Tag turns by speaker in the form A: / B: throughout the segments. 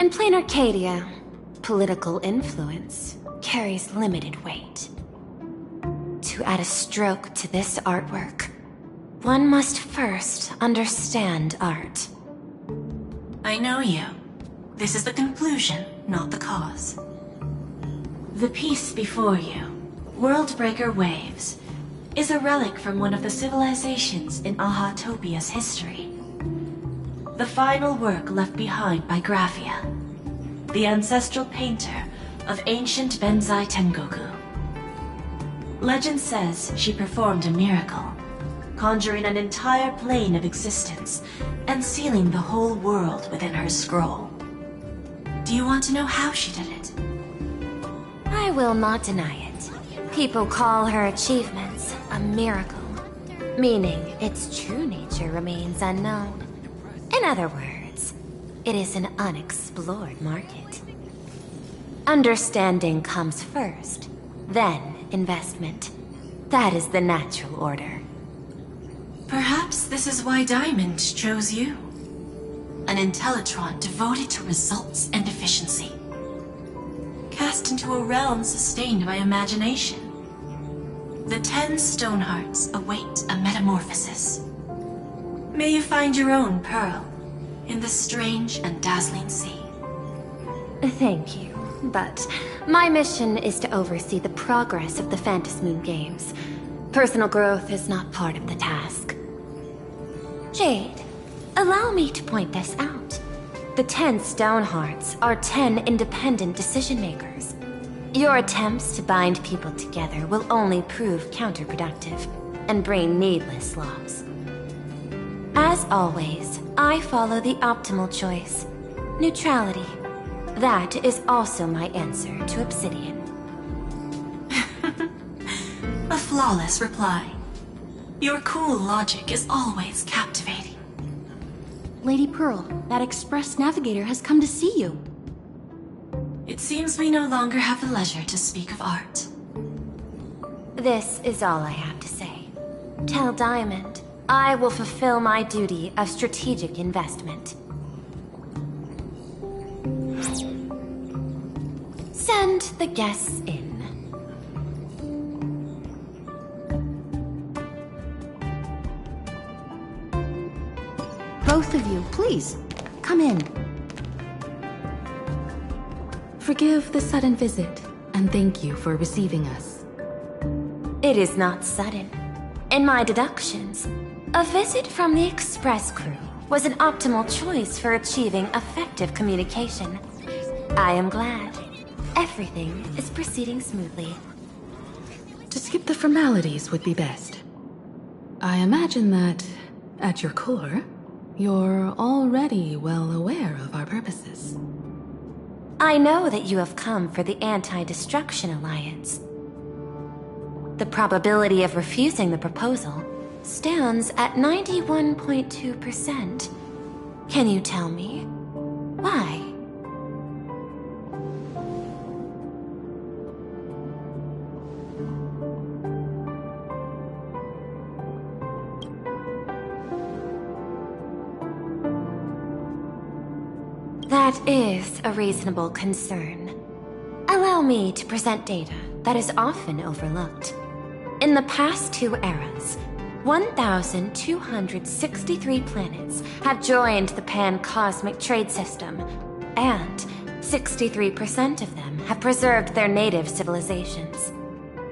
A: In Planarcadia, political influence carries limited weight. To add a stroke to this artwork, one must first understand art.
B: I know you. This is the conclusion, not the cause. The piece before you, Worldbreaker Waves, is a relic from one of the civilizations in Ahatopia's history. The final work left behind by Graphia, the ancestral painter of ancient Benzai Tengoku. Legend says she performed a miracle, conjuring an entire plane of existence and sealing the whole world within her scroll. Do you want to know how she did it?
A: I will not deny it. People call her achievements a miracle, meaning its true nature remains unknown. In other words, it is an unexplored market. Understanding comes first, then investment. That is the natural order.
B: Perhaps this is why Diamond chose you. An Intellitron devoted to results and efficiency. Cast into a realm sustained by imagination. The 10 Stonehearts await a metamorphosis. May you find your own pearl in this strange and dazzling sea.
A: Thank you, but my mission is to oversee the progress of the Phantasmoon Games. Personal growth is not part of the task. Jade, allow me to point this out. The 10 Stonehearts are 10 independent decision-makers. Your attempts to bind people together will only prove counterproductive and bring needless loss. As always, I follow the optimal choice. Neutrality. That is also my answer to Obsidian.
B: A flawless reply. Your cool logic is always captivating.
C: Lady Pearl, that Express Navigator has come to see you.
B: It seems we no longer have the leisure to speak of art.
A: This is all I have to say. Tell Diamond, I will fulfill my duty of strategic investment. Send the guests in.
C: Both of you, please, come in. Forgive the sudden visit, and thank you for receiving us.
A: It is not sudden. In my deductions, a visit from the Express crew was an optimal choice for achieving effective communication. I am glad. Everything is proceeding smoothly.
C: To skip the formalities would be best. I imagine that, at your core, you're already well aware of our purposes.
A: I know that you have come for the Anti-Destruction Alliance. The probability of refusing the proposal stands at 91.2%. Can you tell me why? That is a reasonable concern. Allow me to present data that is often overlooked. In the past 2 eras, 1,263 planets have joined the Pan-Cosmic Trade System, and 63% of them have preserved their native civilizations.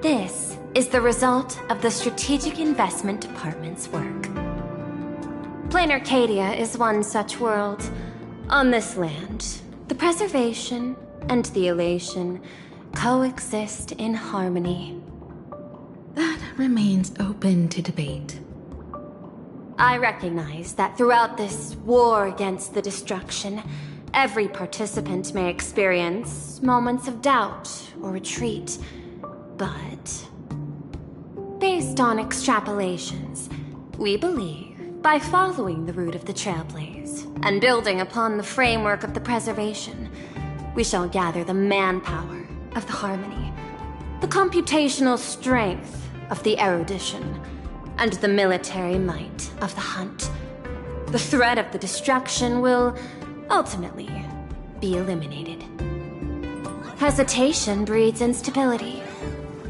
A: This is the result of the Strategic Investment Department's work. Planarcadia is one such world. On this land, the preservation and the elation coexist in harmony.
C: That remains open to debate.
A: I recognize that throughout this war against the destruction, every participant may experience moments of doubt or retreat. But based on extrapolations, we believe by following the route of the Trailblaze and building upon the framework of the preservation, we shall gather the manpower of the harmony, the computational strength of the erudition, and the military might of the hunt. The threat of the destruction will ultimately be eliminated. Hesitation breeds instability,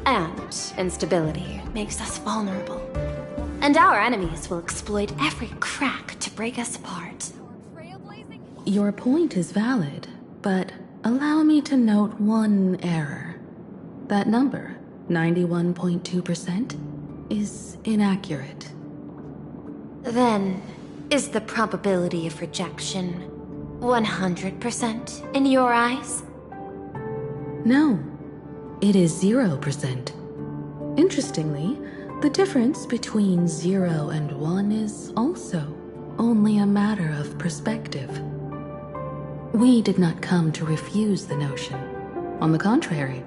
A: and instability makes us vulnerable. And our enemies will exploit every crack to break us apart.
C: Your point is valid, but allow me to note one error. That number, 91.2%, is inaccurate.
A: Then, is the probability of rejection 100% in your eyes?
C: No, it is 0%. Interestingly, the difference between 0 and 1 is also only a matter of perspective. We did not come to refuse the notion. On the contrary,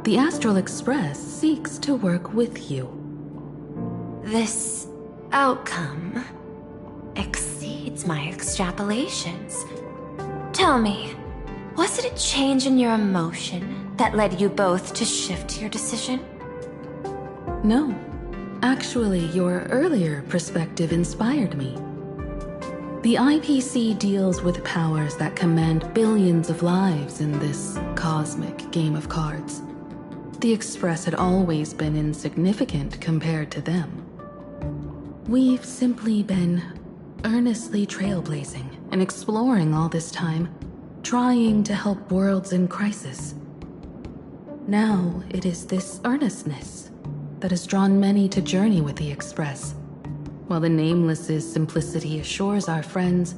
C: the Astral Express seeks to work with you.
A: This outcome exceeds my extrapolations. Tell me, was it a change in your emotion that led you both to shift your decision?
C: No. Actually, your earlier perspective inspired me. The IPC deals with powers that command billions of lives in this cosmic game of cards. The Express had always been insignificant compared to them. We've simply been earnestly trailblazing and exploring all this time, trying to help worlds in crisis. Now it is this earnestness that has drawn many to journey with the Express, while the Nameless's simplicity assures our friends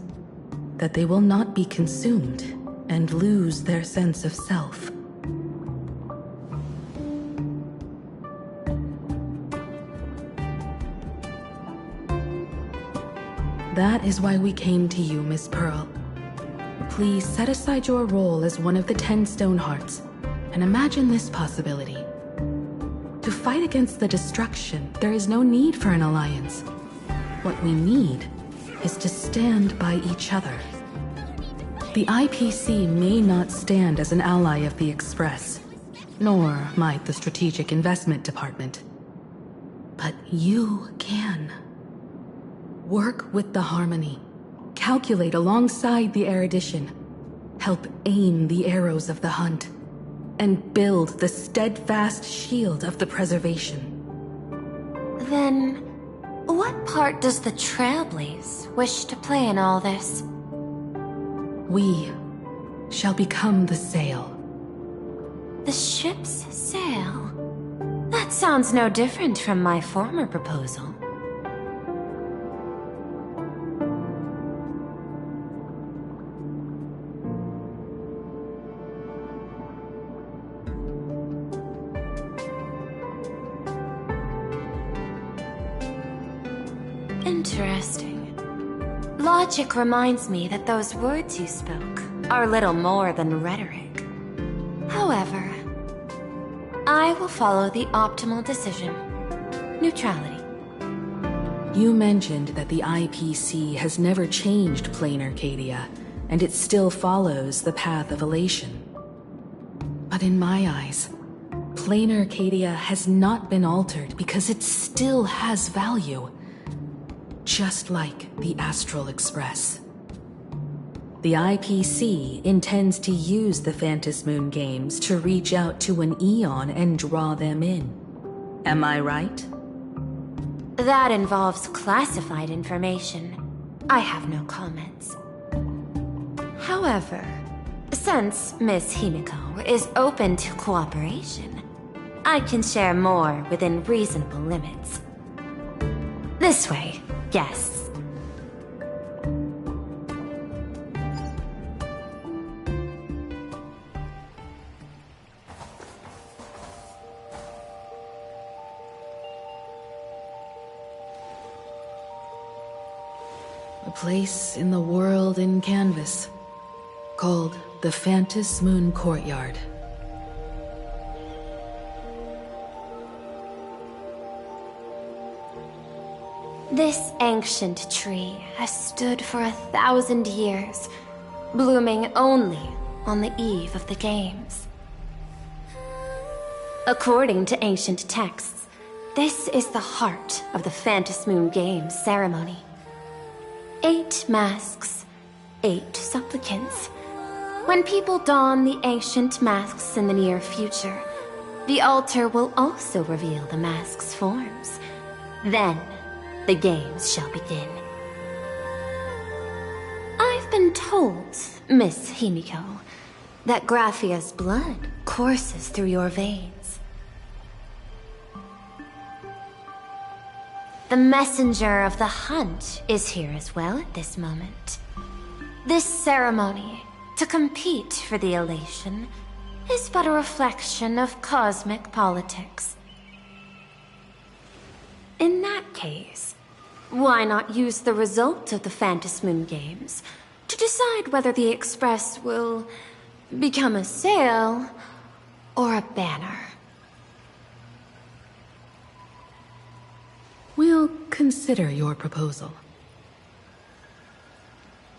C: that they will not be consumed and lose their sense of self. That is why we came to you, Miss Pearl. Please set aside your role as one of the 10 Stonehearts and imagine this possibility. To fight against the destruction, there is no need for an alliance. What we need is to stand by each other. The IPC may not stand as an ally of the Express, nor might the Strategic Investment Department. But you can. Work with the Harmony. Calculate alongside the erudition. Help aim the arrows of the hunt. And build the steadfast shield of the preservation.
A: Then, what part does the Trailblaze wish to play in all this?
C: We shall become the sail.
A: The ship's sail? That sounds no different from my former proposal. Interesting. Logic reminds me that those words you spoke are little more than rhetoric. However, I will follow the optimal decision. Neutrality.
C: You mentioned that the IPC has never changed Planarcadia, and it still follows the path of elation. But in my eyes, Planarcadia has not been altered because it still has value. Just like the Astral Express. The IPC intends to use the Phantom Moon games to reach out to an Eon and draw them in. Am I right?
A: That involves classified information. I have no comments. However, since Miss Himiko is open to cooperation, I can share more within reasonable limits. This way. Yes.
C: A place in the world in canvas, called the Phantom Moon Courtyard.
A: This ancient tree has stood for 1,000 years, blooming only on the eve of the games. According to ancient texts, this is the heart of the Phantom Moon Games ceremony. 8 masks, 8 supplicants, When people don the ancient masks in the near future, the altar will also reveal the mask's forms. Then, the games shall begin. I've been told, Miss Himiko, that Graphia's blood courses through your veins. The messenger of the hunt is here as well at this moment. This ceremony, to compete for the elation, is but a reflection of cosmic politics. In that case, why not use the result of the Phantom Moon Games to decide whether the Express will become a sail or a banner?
C: We'll consider your proposal.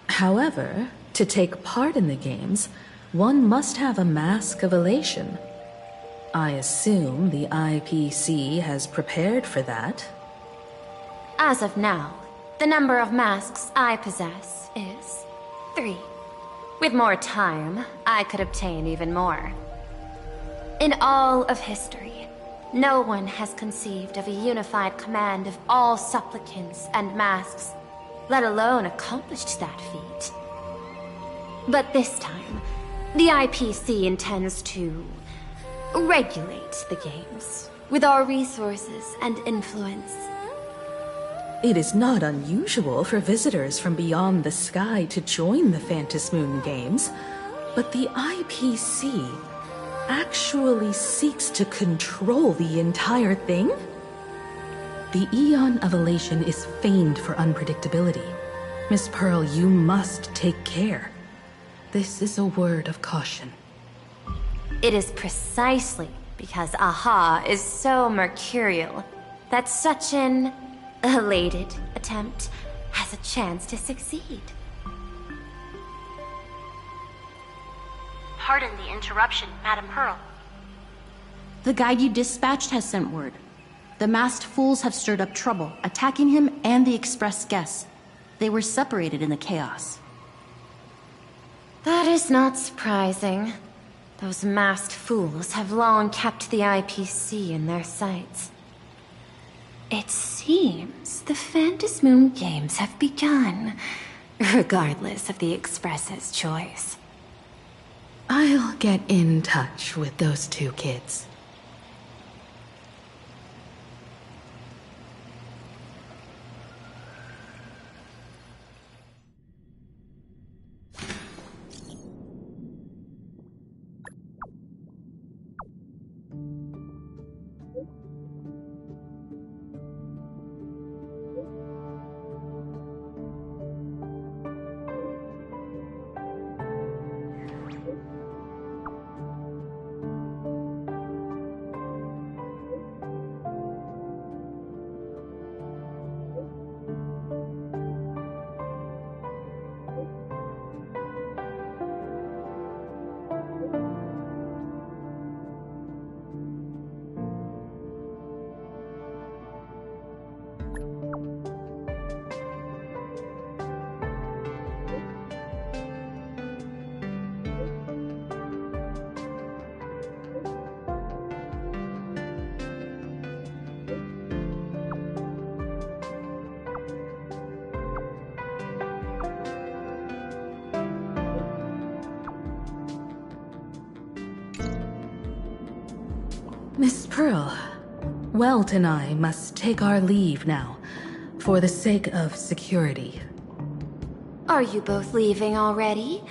C: However, to take part in the games, one must have a mask of elation. I assume the IPC has prepared for that.
A: As of now, the number of masks I possess is 3. With more time, I could obtain even more. In all of history, no one has conceived of a unified command of all supplicants and masks, let alone accomplished that feat. But this time, the IPC intends to regulate the games with our resources and influence.
C: It is not unusual for visitors from beyond the sky to join the Phantom Moon Games, but the IPC actually seeks to control the entire thing? The Eon of Elation is famed for unpredictability. Miss Pearl, you must take care. This is a word of caution.
A: It is precisely because Aha is so mercurial that such an elated attempt has a chance to succeed.
D: Pardon the interruption, Madam Pearl.
E: The guide you dispatched has sent word. The masked fools have stirred up trouble, attacking him and the express guests. They were separated in the chaos.
A: That is not surprising. Those masked fools have long kept the IPC in their sights. It seems the Phantom Moon Games have begun, regardless of the Express's choice.
C: I'll get in touch with those two kids. Miss Pearl, Welt and I must take our leave now, for the sake of security.
A: Are you both leaving already?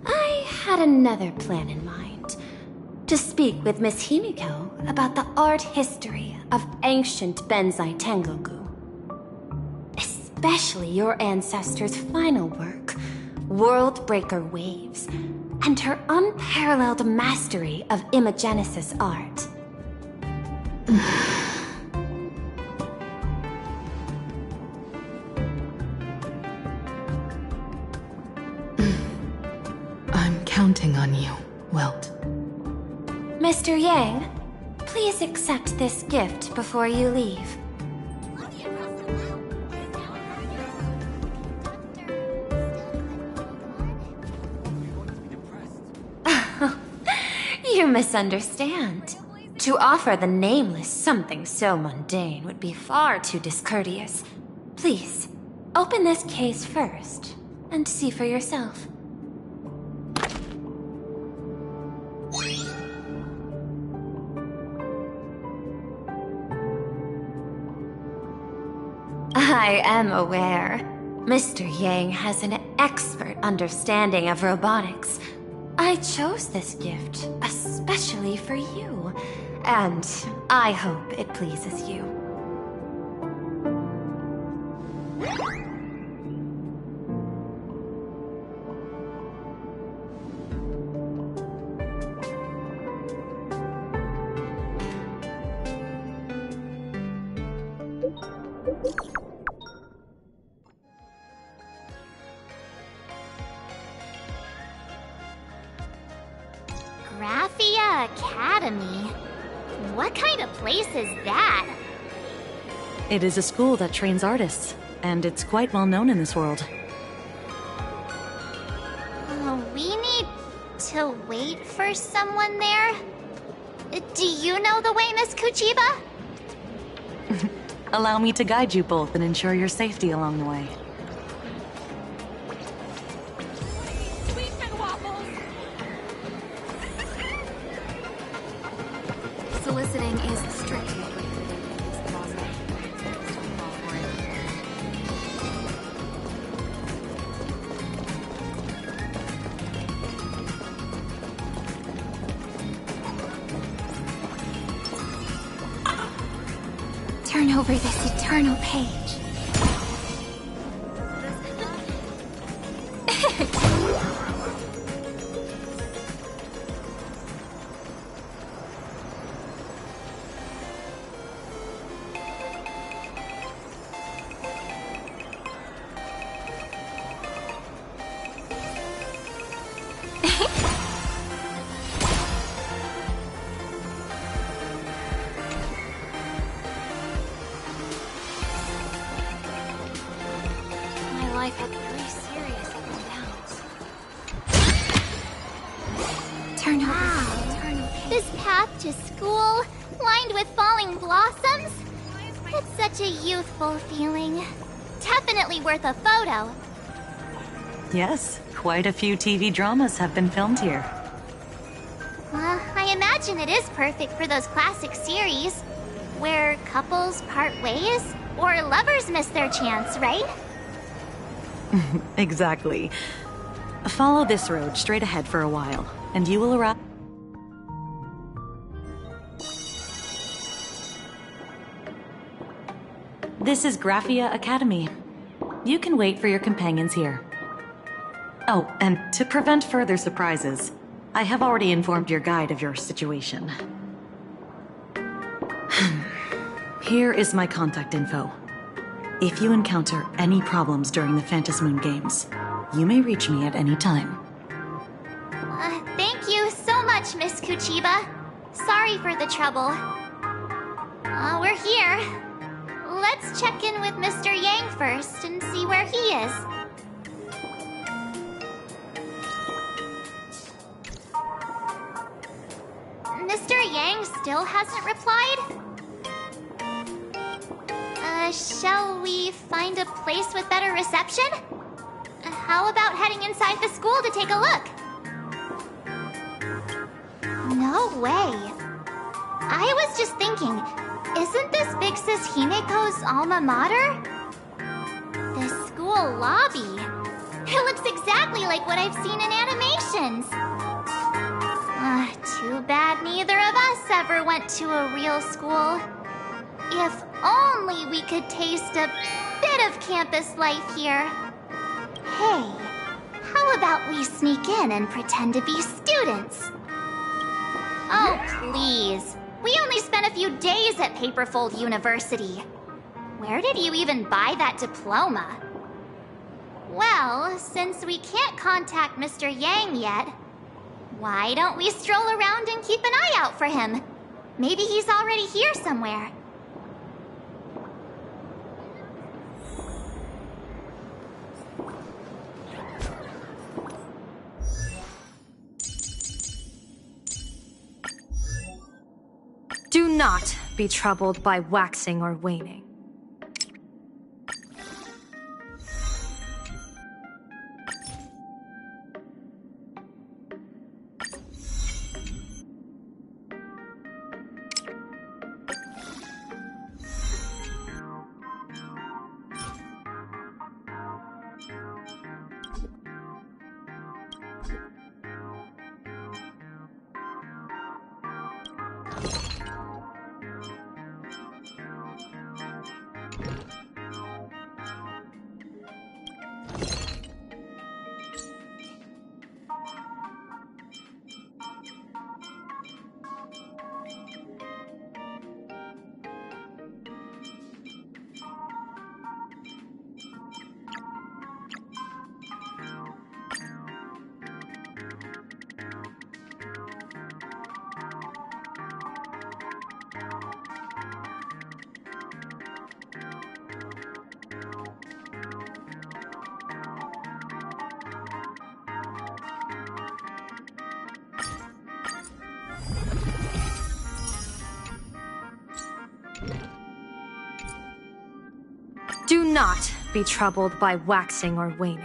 A: I had another plan in mind. To speak with Miss Himiko about the art history of ancient Benzai Tengoku. Especially your ancestors' final work, World Breaker Waves, and her unparalleled mastery of imagenesis art.
C: I'm counting on you, Welt.
A: Mr. Yang, please accept this gift before you leave. You misunderstand. To offer the Nameless something so mundane would be far too discourteous. Please, open this case first, and see for yourself. I am aware. Mr. Yang has an expert understanding of robotics. I chose this gift especially for you, and I hope it pleases you.
D: Graphia Academy? What kind of place is that?
F: It is a school that trains artists, and it's quite well known in this world.
D: We need to wait for someone there? Do you know the way, Miss Kuchiba?
F: Allow me to guide you both and ensure your safety along the way.
C: Soliciting is strictly
A: Turn over this eternal page.
D: Life had three serious ups and downs.
A: Turn over
D: Wow.
A: this eternal page.
D: This path to school, lined with falling blossoms? It's such a youthful feeling. Definitely worth a photo.
F: Yes, quite a few TV dramas have been filmed here.
D: I imagine it is perfect for those classic series, where couples part ways, or lovers miss their chance, right?
F: Exactly. Follow this road straight ahead for a while, and you will arrive. This is Graphia Academy. You can wait for your companions here. Oh, and to prevent further surprises, I have already informed your guide of your situation. Here is my contact info. If you encounter any problems during the Phantasmoon Games, you may reach me at any time.
D: Thank you so much, Miss Kuchiba. Sorry for the trouble. We're here. Let's check in with Mr. Yang first and see where he is. Mr. Yang still hasn't replied? Shall we find a place with better reception? How about heading inside the school to take a look? No way. I was just thinking, isn't this Big Sis Himeko's alma mater? The school lobby. It looks exactly like what I've seen in animations. Too bad neither of us ever went to a real school. If only we could taste a bit of campus life here. Hey, how about we sneak in and pretend to be students? Oh, please. We only spent a few days at Paperfold University. Where did you even buy that diploma? Well, since we can't contact Mr. Yang yet, why don't we stroll around and keep an eye out for him? Maybe he's already here somewhere.
G: not be troubled by waxing or waning. Do not be troubled by waxing or waning.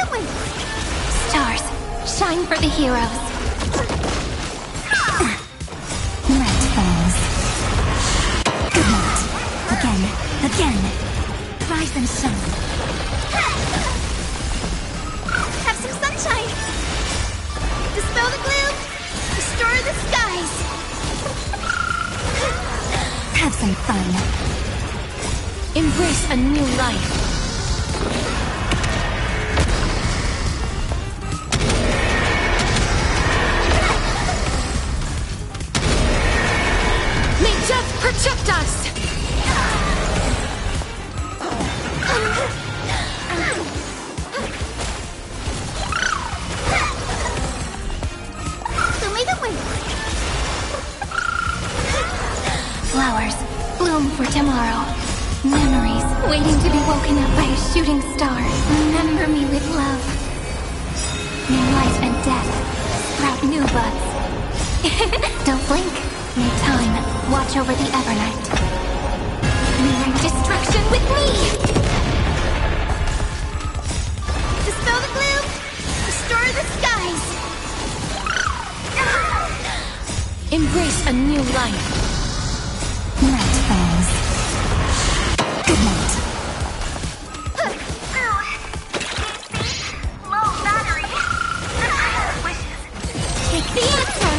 D: the way! Stars, shine for the heroes. Night falls. Good night. Again. Rise and shine. Have some sunshine. Dispel the gloom. Restore the skies. Have some fun.
A: Embrace a new life. May death protect us!
D: Show me the way. Flowers bloom for tomorrow. Memories waiting to be woken up by a shooting star. Remember me with love. May life and death sprout new buds. Don't blink. May time watch over the Evernight. Rewrite destruction with me! Dispel the gloom! Restore the skies!
A: Embrace a new life.
D: Night falls. Good night. Low battery. Take the answer!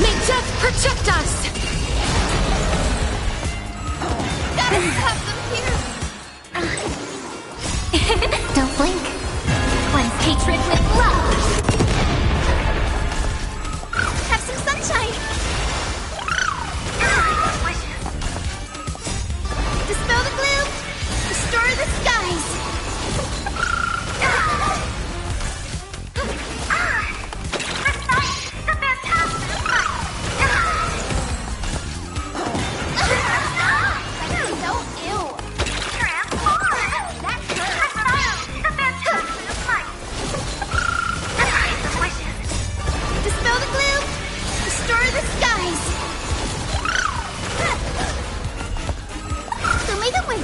A: May death protect us!
D: Gotta have them here! Don't blink. Cleanse hatred with love! Have some sunshine! Dispel the gloom! Restore the skies! Dispel the gloom! Restore the skies! Show me the way!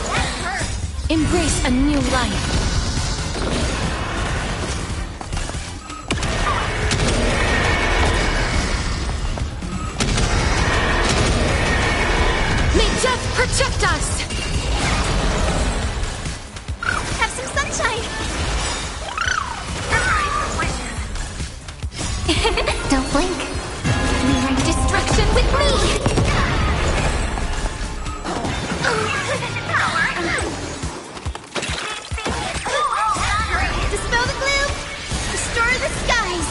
D: That hurt!
A: Embrace a new life. May death protect us!
D: Have some sunshine! Don't blink. Rewrite destruction with me! Dispel the gloom! Restore the skies!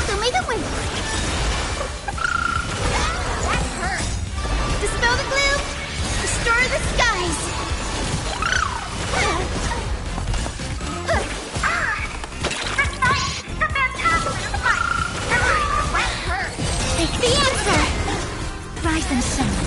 D: Show me the way! That hurt! Dispel the gloom! Restore the skies! Take the answer! Rise and shine.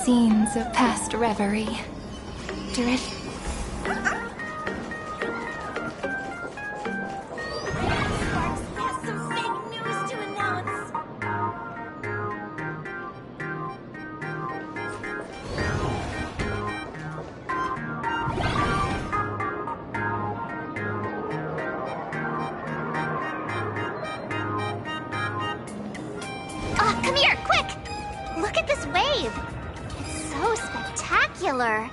A: Scenes of past reverie. Drift.
D: Has some fake news to announce. Come here, quick! Look at this wave. It's so spectacular.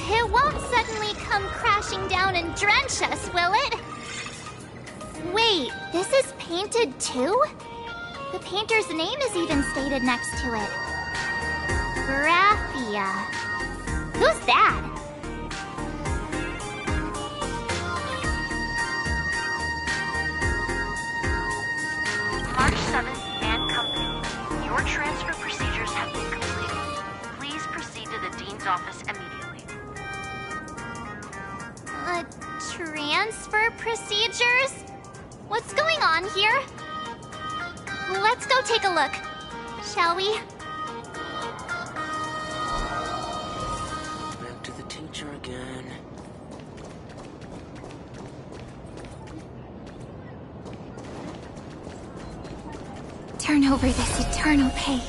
D: It won't suddenly come crashing down and drench us, will it? Wait, this is painted too? The painter's name is even stated next to it. Graphia. Who's that?
H: March 7th and Company. Your transfer procedures have been completed. Please proceed to the Dean's office immediately.
D: Transfer procedures? What's going on here? Let's go take a look, shall we?
I: Back to the teacher again.
D: Turn over this eternal page.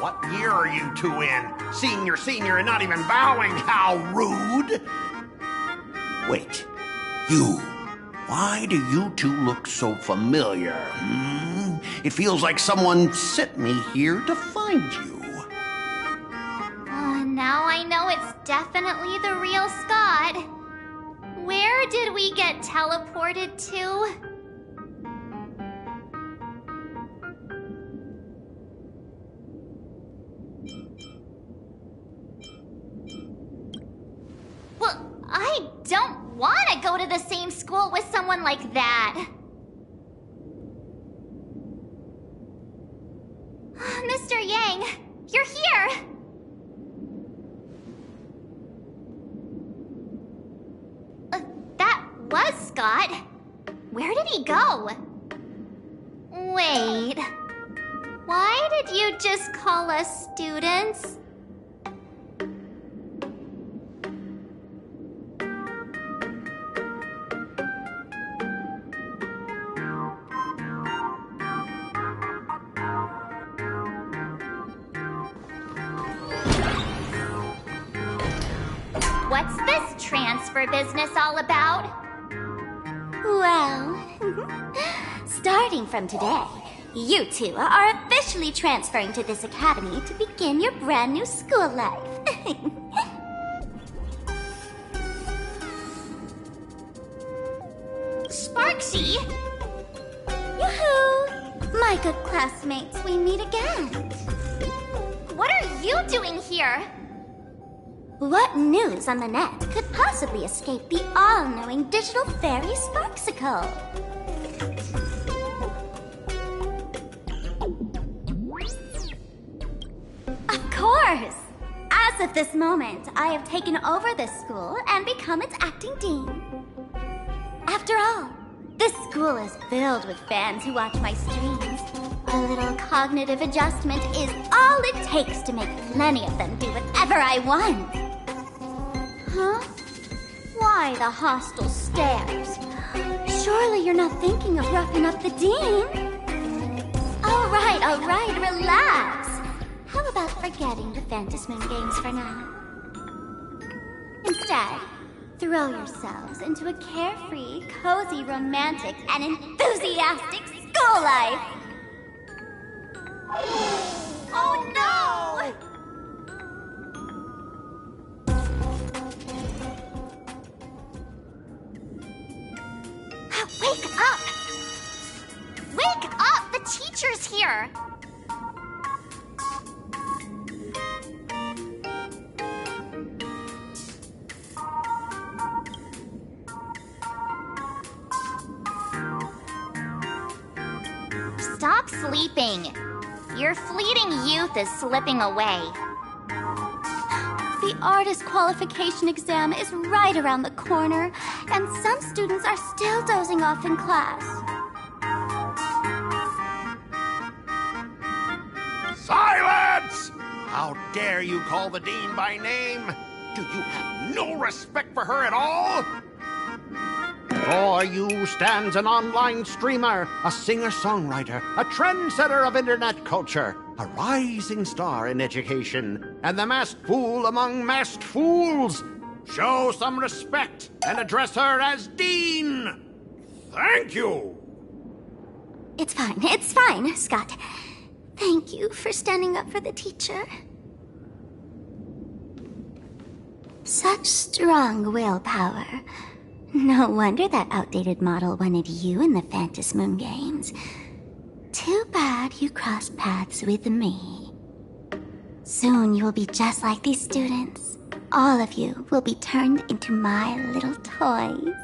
J: What year are you two in? Senior, and not even bowing. How rude. Wait, you. Why do you two look so familiar? It feels like someone sent me here to find you.
D: Now I know it's definitely the real Scott. Where did we get teleported to? Well, I don't want to go to the same school with someone like that. Mr. Yang, you're here! That was Scott. Where did he go? Wait. Why did you just call us students? What's this transfer business all about?
K: Well, starting from today, you two are officially transferring to this academy to begin your brand new school life.
D: Sparxie?
K: Yoo-hoo! My good classmates, we meet again.
D: What are you doing here?
K: What news on the net could possibly escape the all-knowing digital fairy Sparxicle? Of course! As of this moment, I have taken over this school and become its acting dean. After all, this school is filled with fans who watch my streams. A little cognitive adjustment is all it takes to make plenty of them do whatever I want. Huh? Why the hostile stares? Surely you're not thinking of roughing up the dean? All right, relax. How about forgetting the Phantom Moon games for now? Instead, throw yourselves into a carefree, cozy, romantic, and enthusiastic school life.
D: Oh no! Wake up! Wake up! The teacher's here! Stop sleeping. Your fleeting youth is slipping away.
K: The artist qualification exam is right around the corner, and some students are still dozing off in class.
J: Silence! How dare you call the dean by name? Do you have no respect for her at all? Before you stands an online streamer, a singer-songwriter, a trendsetter of internet culture, a rising star in education, and the masked fool among masked fools. Show some respect and address her as Dean. Thank you.
K: It's fine, Scott. Thank you for standing up for the teacher. Such strong willpower. No wonder that outdated model wanted you in the Phantom Moon games. Too bad you crossed paths with me. Soon you will be just like these students. All of you will be turned into my little toys.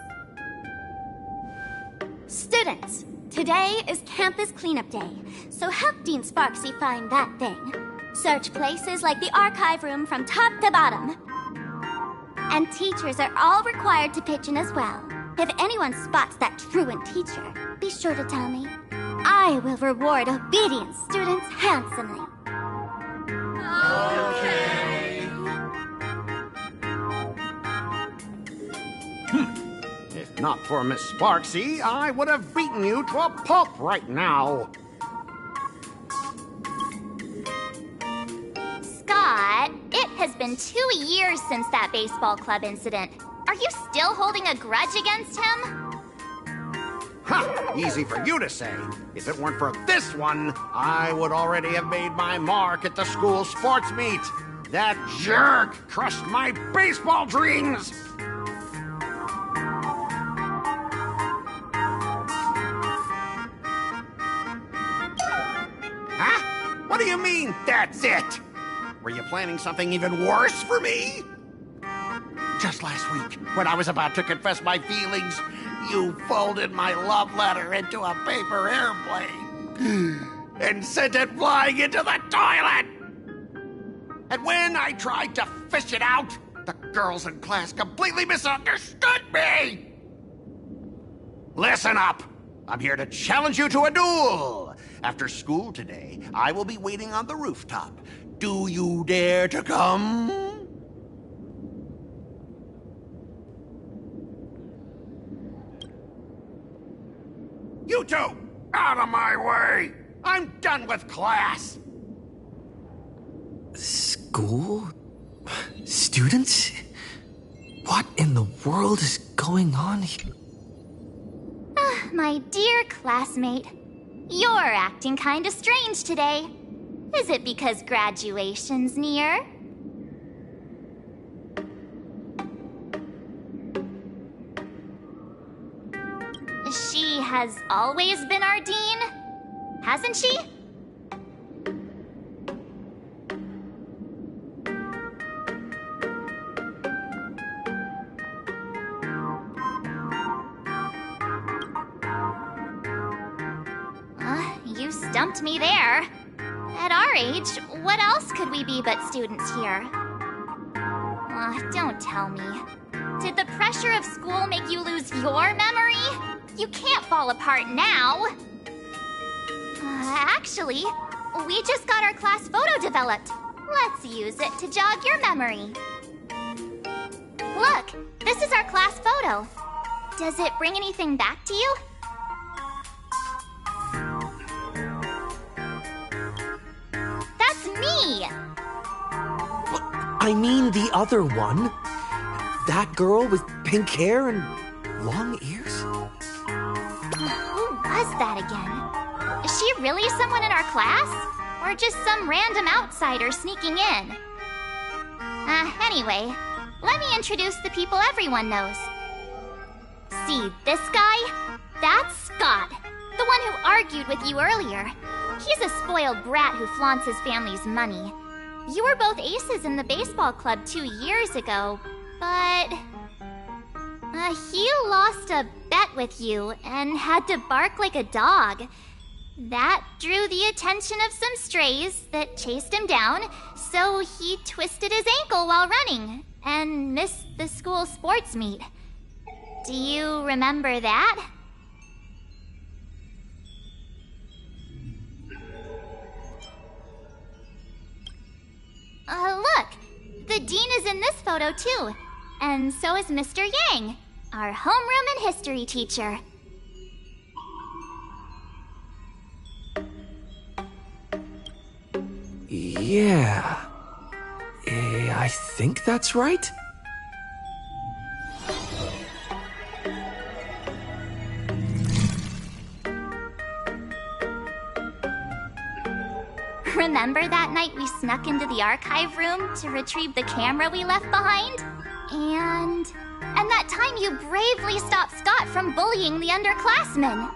K: Students, today is campus cleanup day, so help Dean Sparxie find that thing. Search places like the archive room from top to bottom. And teachers are all required to pitch in as well. If anyone spots that truant teacher, be sure to tell me. I will reward obedient students handsomely.
J: Okay. If not for Miss Sparxie, I would have beaten you to a pulp right now.
D: Scott, it has been 2 years since that baseball club incident. Are you still holding a grudge against him?
J: Ha! Easy for you to say. If it weren't for this one, I would already have made my mark at the school sports meet. That jerk crushed my baseball dreams! Huh? What do you mean, that's it? Were you planning something even worse for me? Just last week, when I was about to confess my feelings, you folded my love letter into a paper airplane and sent it flying into the toilet! And when I tried to fish it out, the girls in class completely misunderstood me! Listen up! I'm here to challenge you to a duel! After school today, I will be waiting on the rooftop. Do you dare to come? You two! Out of my way! I'm done with class!
L: School? Students? What in the world is going on here?
D: Ah, my dear classmate. You're acting kinda strange today. Is it because graduation's near? She has always been our dean, hasn't she? You stumped me there. At our age, what else could we be but students here? Don't tell me. Did the pressure of school make you lose your memory? You can't fall apart now. Actually, we just got our class photo developed. Let's use it to jog your memory. Look, this is our class photo. Does it bring anything back to you? That's me!
L: I mean the other one. That girl with pink hair and long ears?
D: Who was that again? Is she really someone in our class? Or just some random outsider sneaking in? Anyway, let me introduce the people everyone knows. See this guy? That's Scott, the one who argued with you earlier. He's a spoiled brat who flaunts his family's money. You were both aces in the baseball club 2 years ago, but... he lost a bet with you and had to bark like a dog. That drew the attention of some strays that chased him down, so he twisted his ankle while running and missed the school sports meet. Do you remember that? Look! The dean is in this photo too. And so is Mr. Yang, our homeroom and history teacher.
L: Yeah. I think that's right.
D: Remember that night we snuck into the archive room to retrieve the camera we left behind? And that time you bravely stopped Scott from bullying the underclassmen.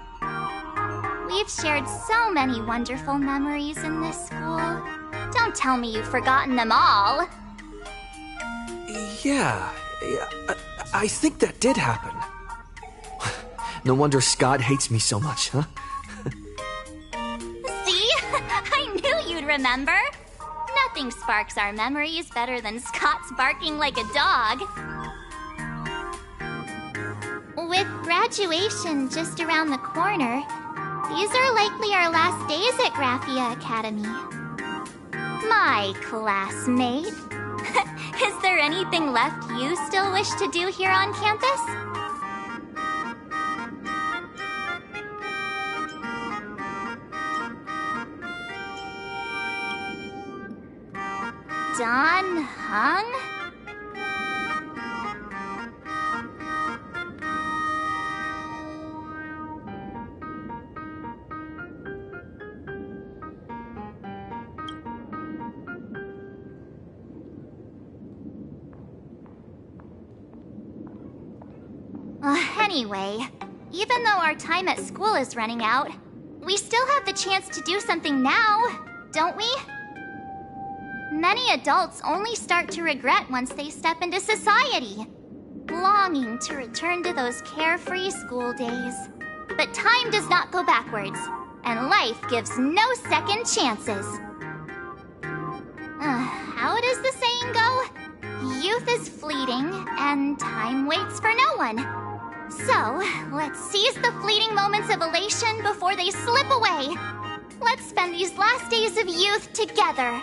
D: We've shared so many wonderful memories in this school. Don't tell me you've forgotten them all.
L: Yeah, I think that did happen. No wonder Scott hates me so much, huh?
D: See? I knew you'd remember. Nothing sparks our memories better than Scott's barking like a dog. With graduation just around the corner, these are likely our last days at Graphia Academy. My classmate. Is there anything left you still wish to do here on campus? Don Hung? Anyway, even though our time at school is running out, we still have the chance to do something now, don't we? Many adults only start to regret once they step into society, longing to return to those carefree school days. But time does not go backwards, and life gives no second chances. How does the saying go? Youth is fleeting, and time waits for no one. So, let's seize the fleeting moments of elation before they slip away. Let's spend these last days of youth together.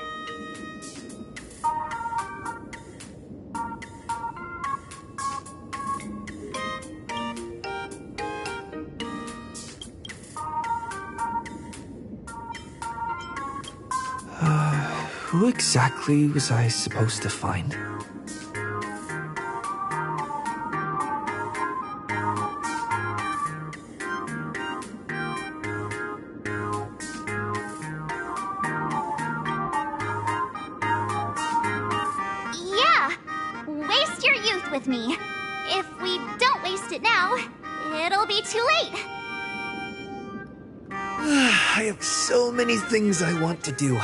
L: Who exactly was I supposed to find?
D: Yeah! Waste your youth with me. If we don't waste it now, it'll be too late.
L: I have so many things I want to do.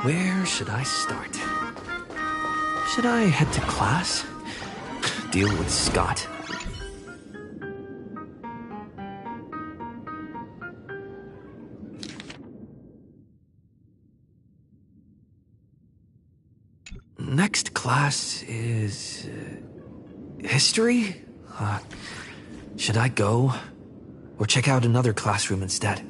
L: Where should I start? Should I head to class? Deal with Scott? Next class is... history? Should I go? Or check out another classroom instead?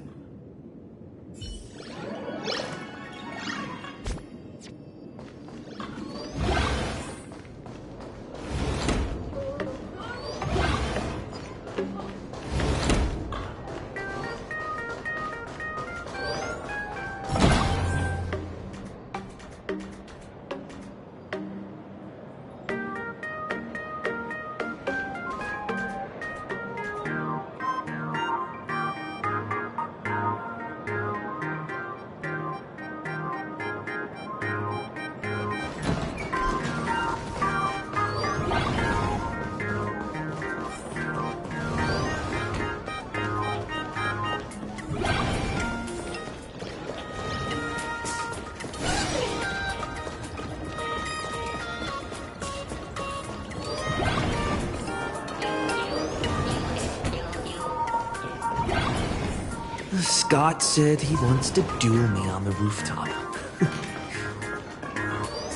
L: Scott said he wants to duel me on the rooftop.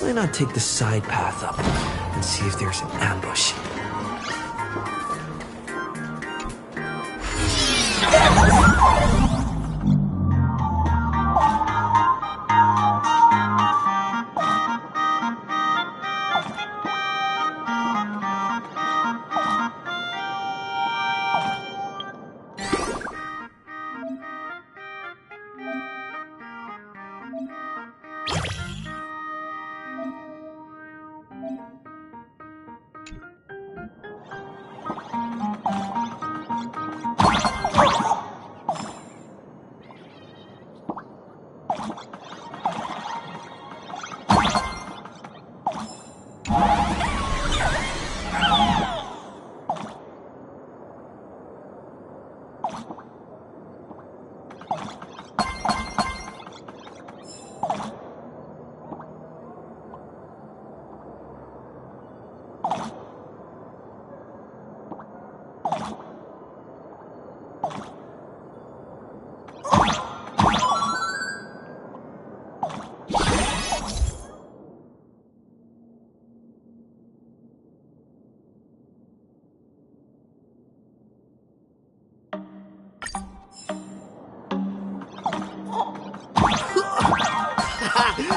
L: Why not take the side path up and see if there's an ambush?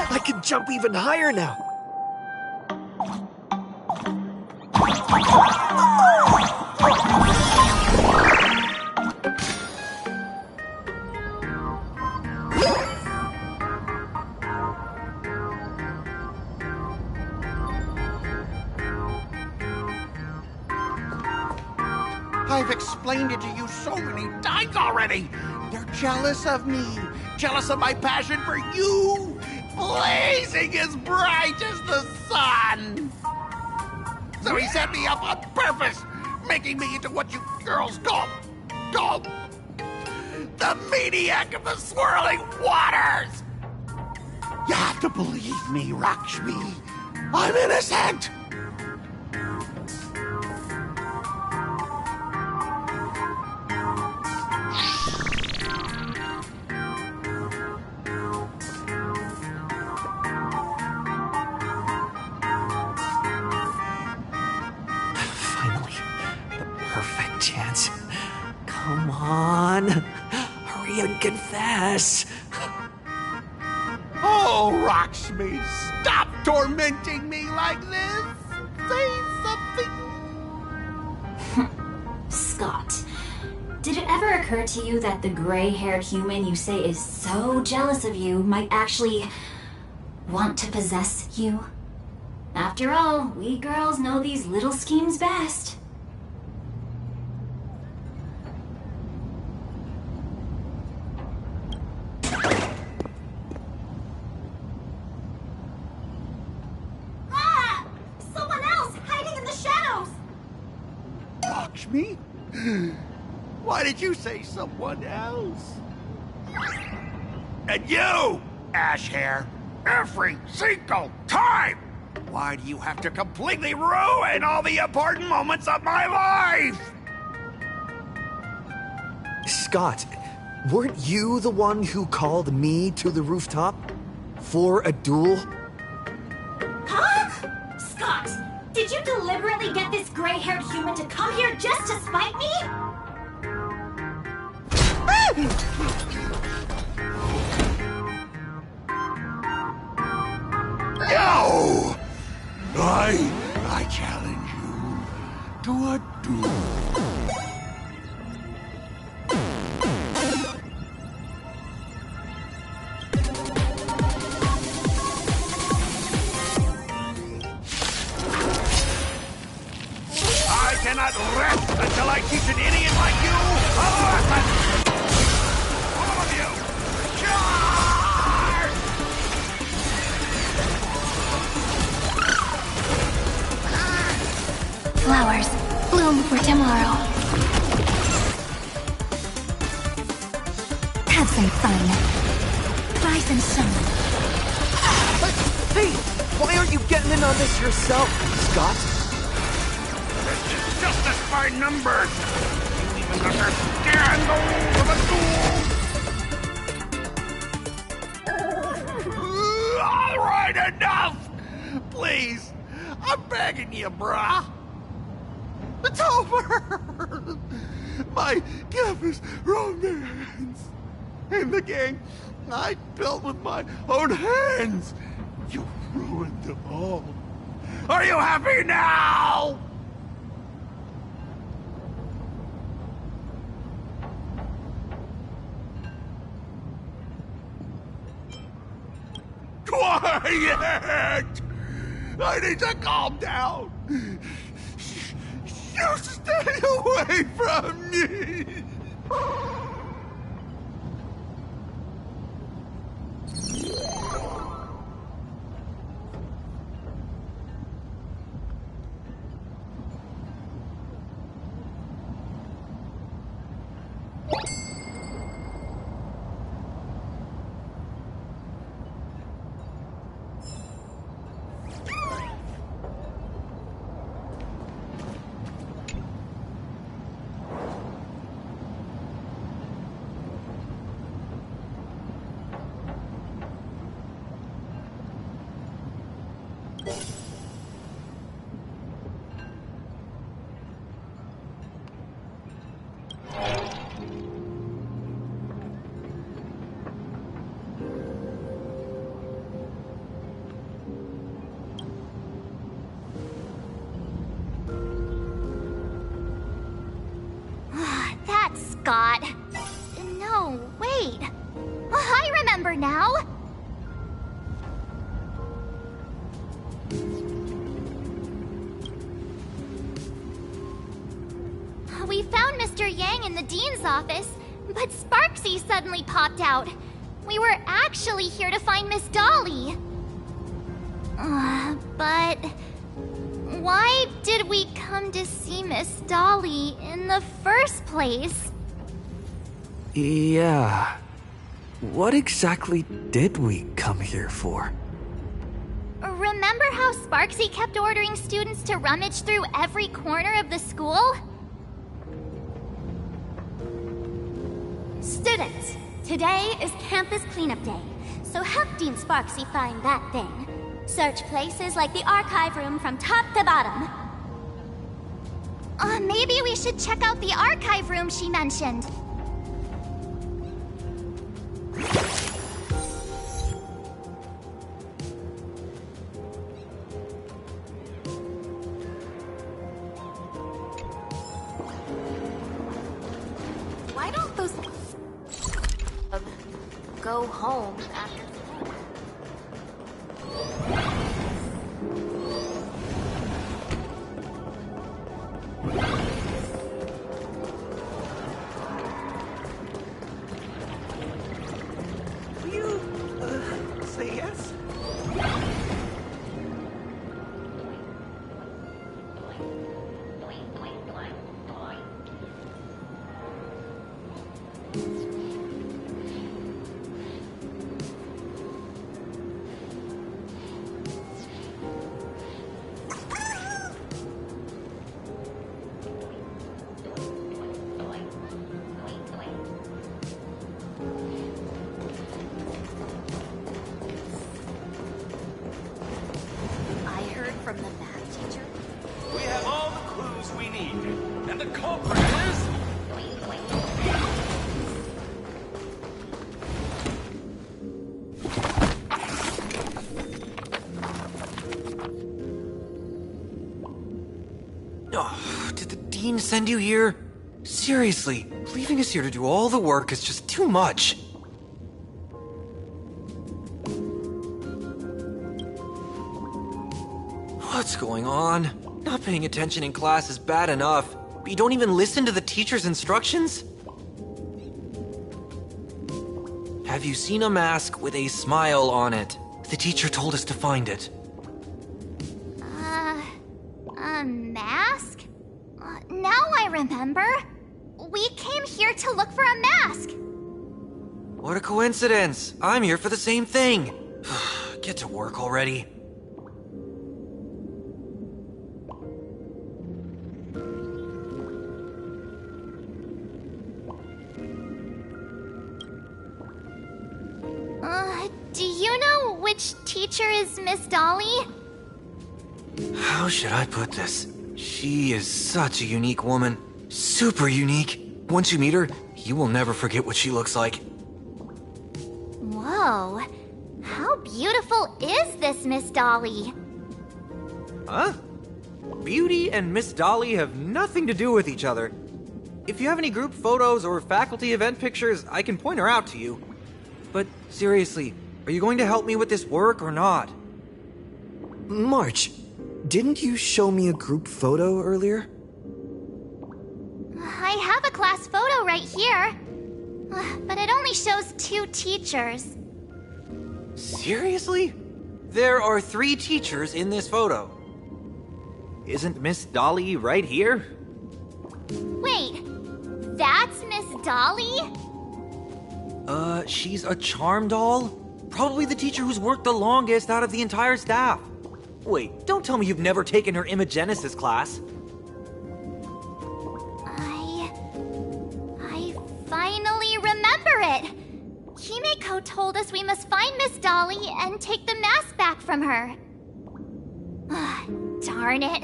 L: I can jump even higher now.
J: I've explained it to you so many times already. They're jealous of me, jealous of my passion for you, blazing as bright as the sun. So he set me up on purpose, making me into what you girls call the maniac of the swirling waters! You have to believe me, Lakshmi. I'm innocent!
L: Chance. Come on. Hurry and confess.
J: Oh, Lakshmi, stop tormenting me like this. Say something.
B: Scott, did it ever occur to you that the gray-haired human you say is so jealous of you might actually want to possess you? After all, we girls know these little schemes best.
J: Me? Why did you say someone else? And you, ash hair, every single time! Why do you have to completely ruin all the important moments of my life?
L: Scott, weren't you the one who called me to the rooftop? For a duel?
B: Huh? Scott! Did you deliberately get this gray-haired human to come here just to spite me?
J: No! I challenge you to a duel. I cannot rest until I teach an idiot like you a lesson! All of you, charge!
K: Flowers bloom for tomorrow. Have some fun. Rise and shine.
L: Hey, why aren't you getting in on this yourself, Scott?
J: Justice by numbers! You even understand the rules of a duel! All right, enough! Please, I'm begging you, brah. It's over! My campus romance! And the gang I built with my own hands! You ruined them all. Are you happy now? Quiet! I need to calm down. You stay away from me.
D: That's Scott. No, wait. I remember now. We found Mr. Yang in the dean's office, but Sparxie suddenly popped out. We were actually here to find Miss Dolly. But Why did we come to see Miss Dolly in the first place?
L: Yeah. What exactly did we come here for?
D: Remember how Sparxie kept ordering students to rummage through every corner of the school?
K: Students, today is campus cleanup day, so help Dean Sparxie find that thing. Search places like the archive room from top to bottom.
D: Maybe we should check out the archive room she mentioned.
G: Why don't those go home after school?
L: Will you, say yes?
G: I heard from the math teacher.
M: We have all the clues we need. And the culprit is...
L: Oh, did the dean send you here? Seriously, leaving us here to do all the work is just too much. What's going on? Not paying attention in class is bad enough, but you don't even listen to the teacher's instructions? Have you seen a mask with a smile on it? The teacher told us to find it.
D: A mask? Now I remember. We came here to look for a mask.
L: What a coincidence! I'm here for the same thing! Get to work already.
D: Do you know which teacher is Miss Dolly?
L: How should I put this? She is such a unique woman. Super unique. Once you meet her, you will never forget what she looks like.
D: Whoa. How beautiful is this Miss Dolly?
N: Huh? Beauty and Miss Dolly have nothing to do with each other. If you have any group photos or faculty event pictures, I can point her out to you. But seriously, are you going to help me with this work or not?
L: March, didn't you show me a group photo earlier?
D: I have a class photo right here. But it only shows 2 teachers.
N: Seriously? There are 3 teachers in this photo. Isn't Miss Dolly right here?
D: Wait, that's Miss Dolly?
N: She's a charm doll? Probably the teacher who's worked the longest out of the entire staff. Wait, don't tell me you've never taken her Imagenesis class.
D: I finally remember it! Himeko told us we must find Miss Dolly and take the mask back from her. Darn it!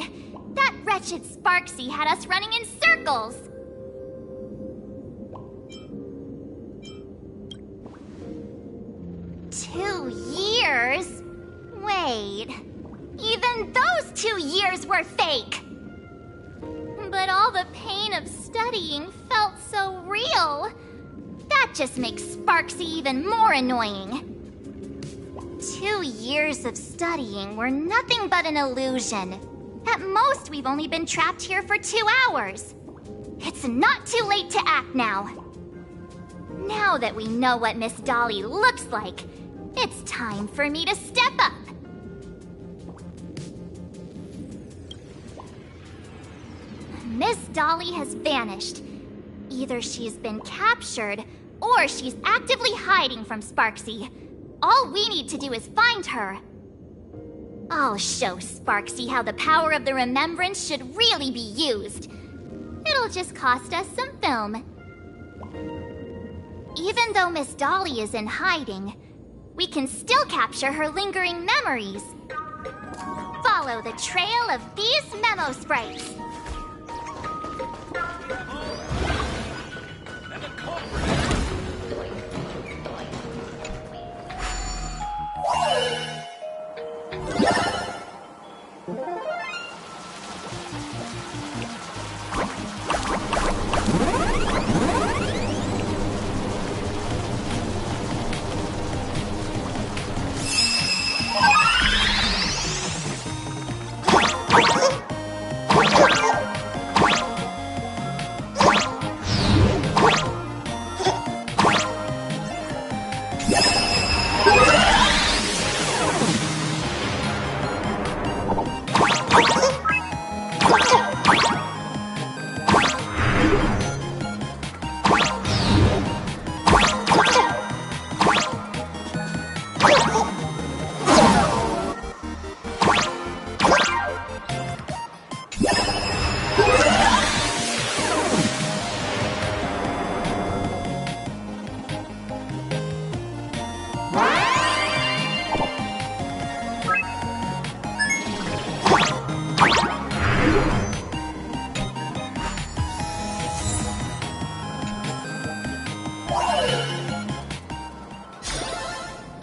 D: That wretched Sparxie had us running in circles! Two years? Wait... Even those 2 years were fake! But all the pain of studying felt so real. That just makes Sparxie even more annoying. 2 years of studying were nothing but an illusion. At most, we've only been trapped here for 2 hours. It's not too late to act now. Now that we know what Miss Dolly looks like, it's time for me to step up. Miss Dolly has vanished. Either she's been captured, or she's actively hiding from Sparxie. All we need to do is find her. I'll show Sparxie how the power of the remembrance should really be used. It'll just cost us some film. Even though Miss Dolly is in hiding, we can still capture her lingering memories. Follow the trail of these memo sprites.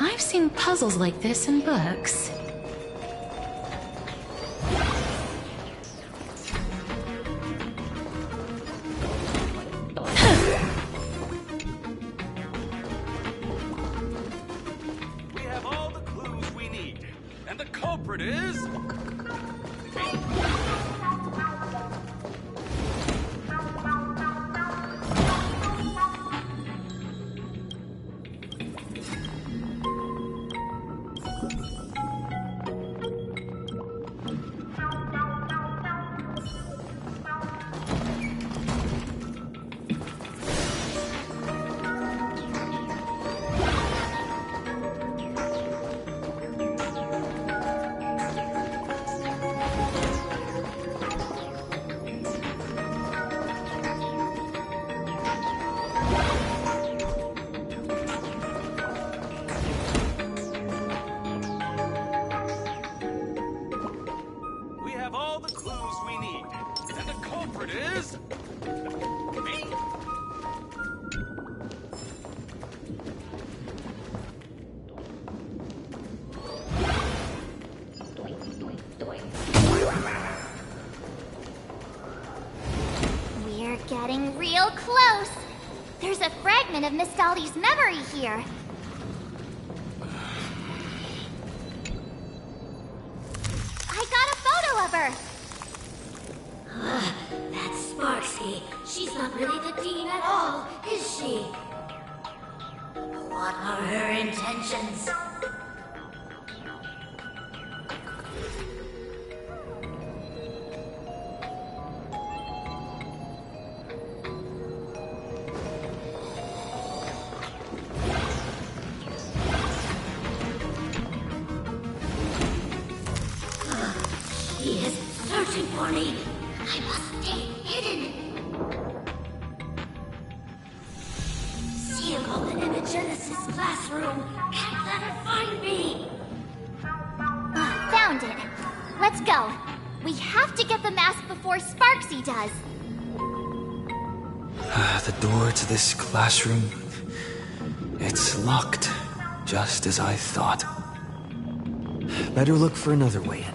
A: I've seen puzzles like this in books.
M: We have all the clues we need. And the culprit is... We have all the clues we need. And the culprit is... me.
D: We're getting real close. There's a fragment of Miss Dolly's memory here. I got a photo of her.
K: That's Sparxie. She's not really the dean at all, is she? What are her intentions? She is searching for me. I must stay hidden. Seal open in the Genesis classroom. Can't let her find me.
D: Found it. Let's go. We have to get the mask before Sparxie does.
L: The door to this classroom... it's locked, just as I thought. Better look for another way in.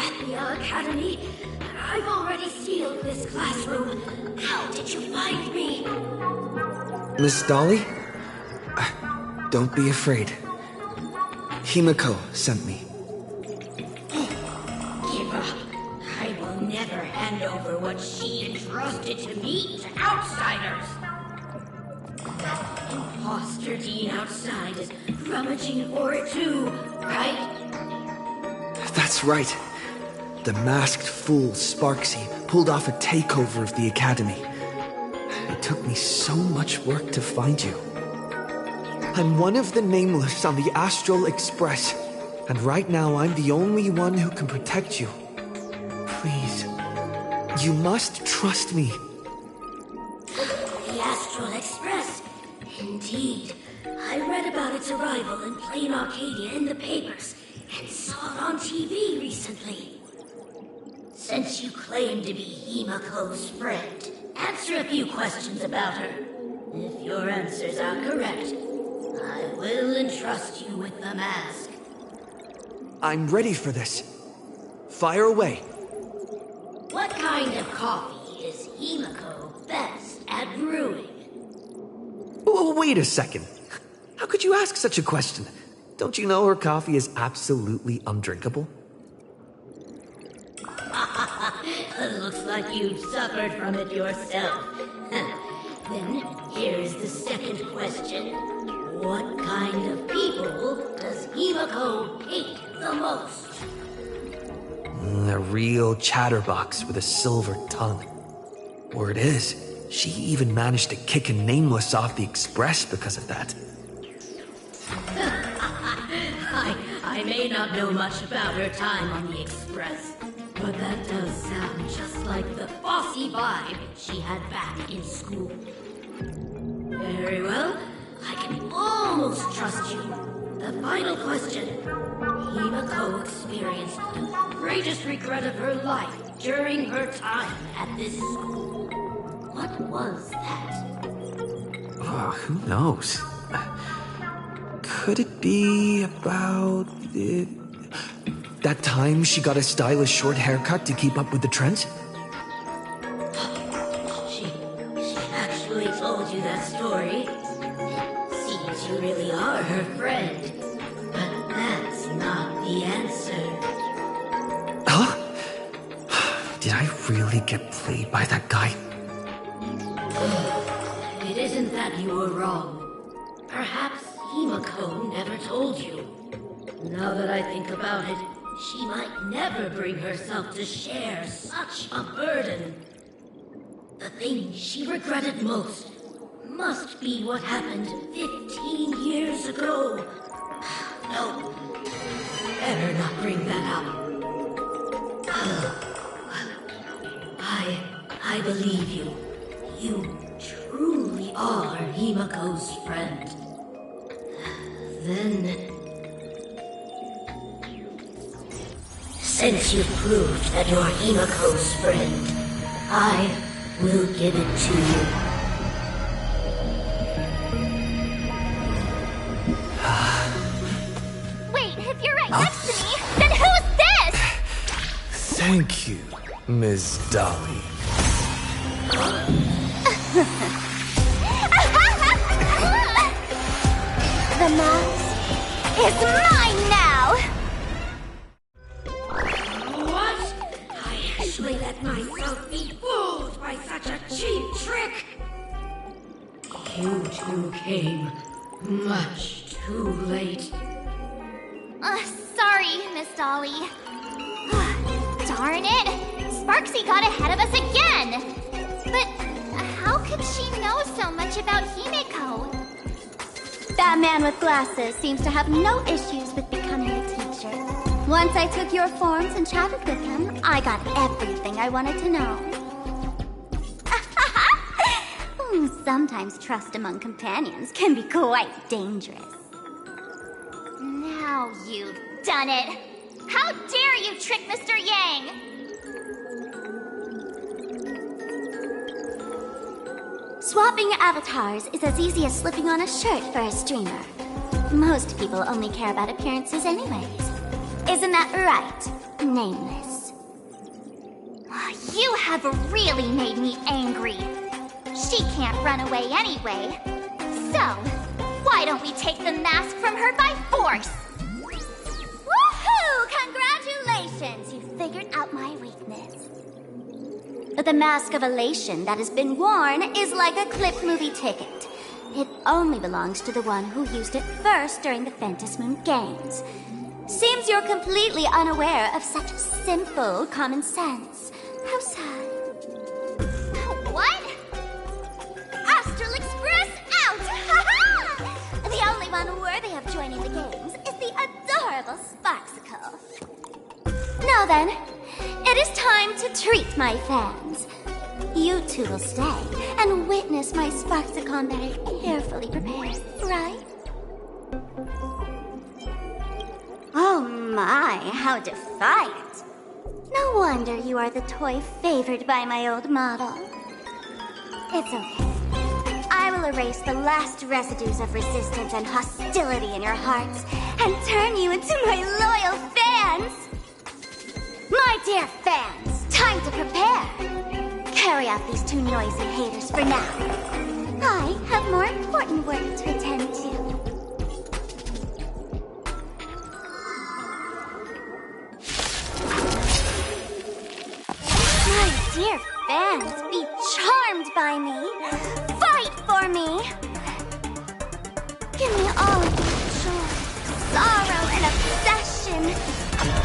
O: Planarcadia Academy. I've already sealed this classroom. How did you find me?
L: Miss Dolly? Don't be afraid. Himiko sent me.
O: Give up. I will never hand over what she entrusted to me to outsiders. That imposter Dean outside is rummaging for it too, right?
L: That's right. The masked fool Sparxie pulled off a takeover of the academy. It took me so much work to find you. I'm one of the nameless on the Astral Express, and right now I'm the only one who can protect you. Please, you must trust me.
O: The Astral Express? Indeed. I read about its arrival in Planarcadia in the papers, and saw it on TV recently. Since you claim to be Himiko's friend, answer a few questions about her. If your answers are correct, I will entrust you with the mask.
L: I'm ready for this. Fire away.
O: What kind of coffee is Himiko best at brewing?
L: Oh, wait a second. How could you ask such a question? Don't you know her coffee is absolutely undrinkable?
O: Looks like you've suffered from it yourself. Then here's the second question. What kind of people does Himiko hate the most?
L: A real chatterbox with a silver tongue. Word is, she even managed to kick a nameless off the Express because of that.
O: I may not know much about her time on the Express, but that does sound just like the bossy vibe she had back in school. Very well, I can almost trust you. The final question. Himiko experienced the greatest regret of her life during her time at this school. What was that?
L: Oh, who knows? Could it be about that time she got a stylish short haircut to keep up with the trends?
O: She actually told you that story. Seems you really are her friend. But that's not the answer.
L: Huh? Did I really get played by that guy?
O: It isn't that you were wrong. Perhaps Himiko never told you. Now that I think about it, she might never bring herself to share such a burden. The thing she regretted most must be what happened 15 years ago. No, better not bring that up. I believe you. You truly are Himiko's friend. Then, since you've proved that you're Himiko's friend, I will give it to you.
K: Wait, if you're right next to me, then who's this?
L: Thank you, Ms. Dolly.
K: The mask is mine now!
O: What? I actually let myself be fooled by such a cheap trick! You two came much too late.
K: Sorry, Miss Dolly. Darn it! Sparxie got ahead of us again! But how could she know so much about Himiko? That man with glasses seems to have no issues with becoming a teacher. Once I took your forms and chatted with him, I got everything I wanted to know. Sometimes trust among companions can be quite dangerous. Now you've done it! How dare you trick Mr. Yang! Swapping avatars is as easy as slipping on a shirt for a streamer. Most people only care about appearances anyways. Isn't that right, Nameless?
D: You have really made me angry. She can't run away anyway. So, why don't we take the mask from her by force?
K: Woohoo! Congratulations! You figured out my weakness. But the mask of elation that has been worn is like a clip movie ticket. It only belongs to the one who used it first during the Phantom Moon Games. Seems you're completely unaware of such simple common sense. How sad.
D: What?
K: Astral Express out! Ha-ha! The only one worthy of joining the games is the adorable Sparxicle. Now then, it is time to treat my fans. You two will stay and witness my Sparxicon that I carefully prepared, right? Oh my, how defiant. No wonder you are the toy favored by my old model. It's okay. I will erase the last residues of resistance and hostility in your hearts and turn you into my loyal fans. My dear fans, time to prepare. Carry out these two noisy haters for now. I have more important work to attend to. My dear fans, be charmed by me. Fight for me. Give me all of your joy, sorrow, and obsession.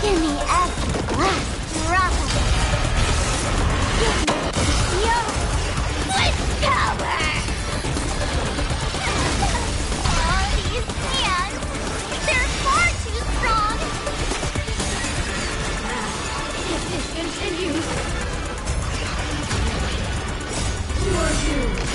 K: Give me every last drop of it. Give me your wish power. All these hands, they're far too strong.
O: If this continues, who are you?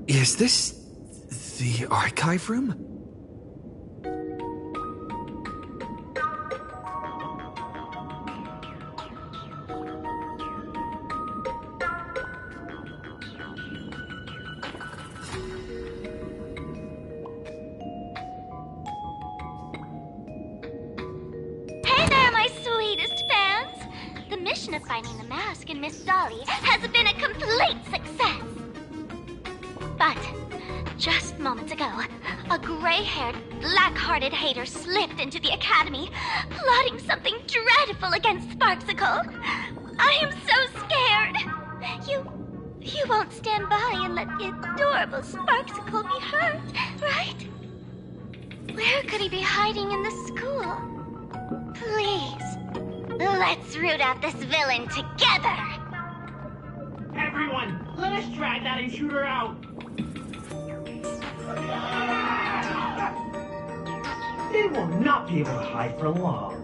L: Is this the archive room?
K: Hey there, my sweetest fans! The mission of finding the mask and Miss Dolly has been a complete success. But just moments ago, a gray-haired, black-hearted hater slipped into the academy, plotting something dreadful against Sparxicle. I am so scared. You won't stand by and let the adorable Sparxicle be hurt, right? Where could he be hiding in the school? Please, let's root out this villain together.
P: Everyone, let us drag that intruder out. They will not be able to hide for long.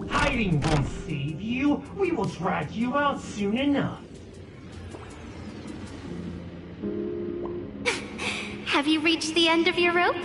P: Hiding won't save you. We will drag you out soon enough.
K: Have you reached the end of your rope?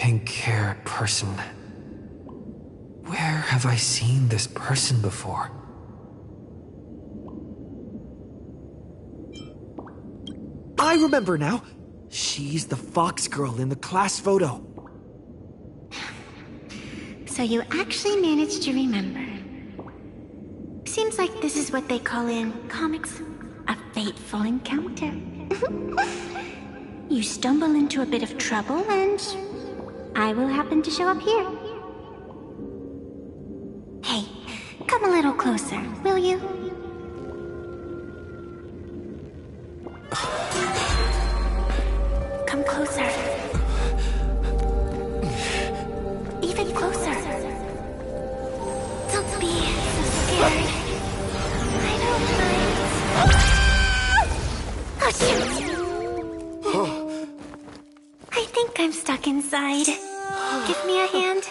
L: pink-haired person. Where have I seen this person before? I remember now! She's the fox girl in the class photo.
K: So you actually managed to remember. Seems like this is what they call in comics a fateful encounter. You stumble into a bit of trouble and I will happen to show up here. Hey, come a little closer, will you? Come closer. Even closer. Don't be so scared. I don't mind. Oh, shoot. I think I'm stuck inside. Give me a hand.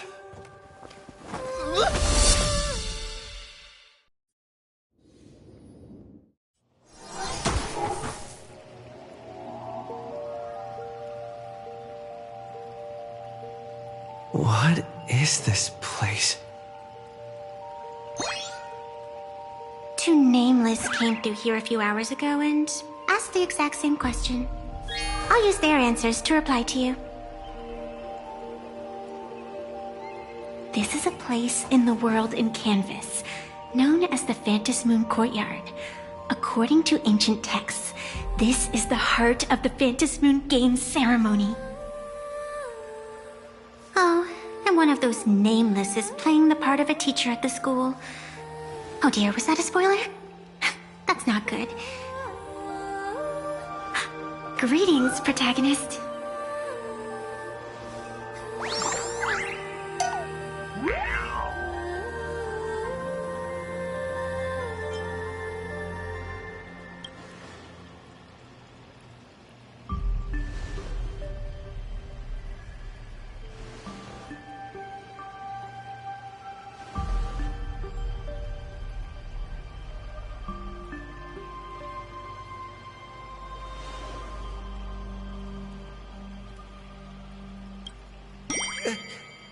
L: What is this place?
K: Two nameless came through here a few hours ago and asked the exact same question. I'll use their answers to reply to you. This is a place in the world in Canvas, known as the Phantasmoon Courtyard. According to ancient texts, this is the heart of the Phantasmoon Games ceremony. Oh, and one of those nameless is playing the part of a teacher at the school. Oh dear, was that a spoiler? That's not good. Greetings, protagonist.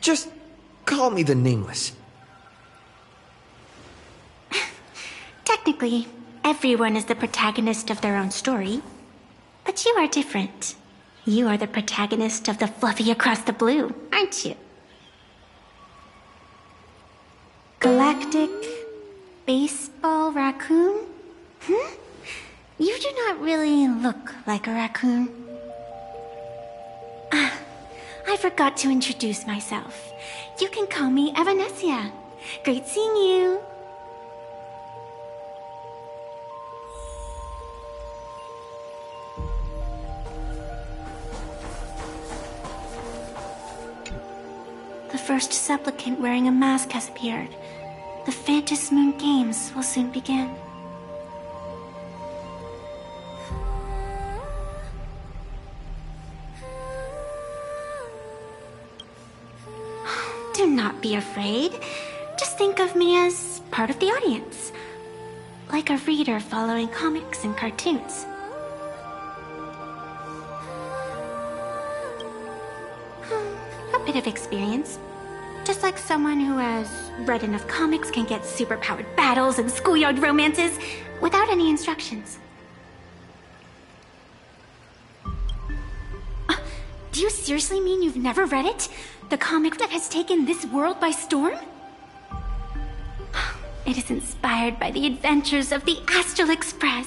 L: Just call me the Nameless.
K: Technically, everyone is the protagonist of their own story. But you are different. You are the protagonist of the Fluffy Across the Blue, aren't you? Galactic Baseball Raccoon? You do not really look like a raccoon. I forgot to introduce myself. You can call me Evanessia. Great seeing you. The first supplicant wearing a mask has appeared. The Phantasmoon Games will soon begin. Do not be afraid. Just think of me as part of the audience. Like a reader following comics and cartoons. A bit of experience. Just like someone who has read enough comics can get superpowered battles and schoolyard romances without any instructions. Do you seriously mean you've never read it? The comic that has taken this world by storm? It is inspired by the adventures of the Astral Express,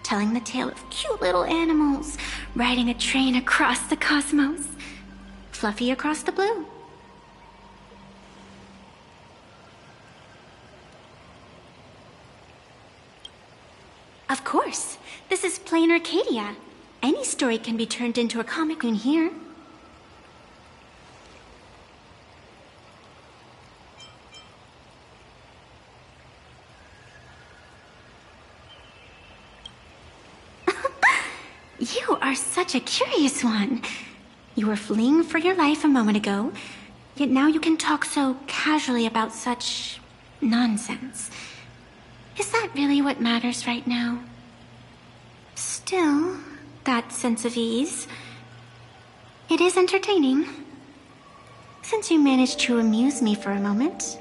K: telling the tale of cute little animals riding a train across the cosmos. Fluffy Across the Blue. Of course. This is Planarcadia. Any story can be turned into a comic in here. You are such a curious one. You were fleeing for your life a moment ago, yet now you can talk so casually about such nonsense. Is that really what matters right now? Still, that sense of ease. It is entertaining.
E: Since you managed to amuse me for a moment,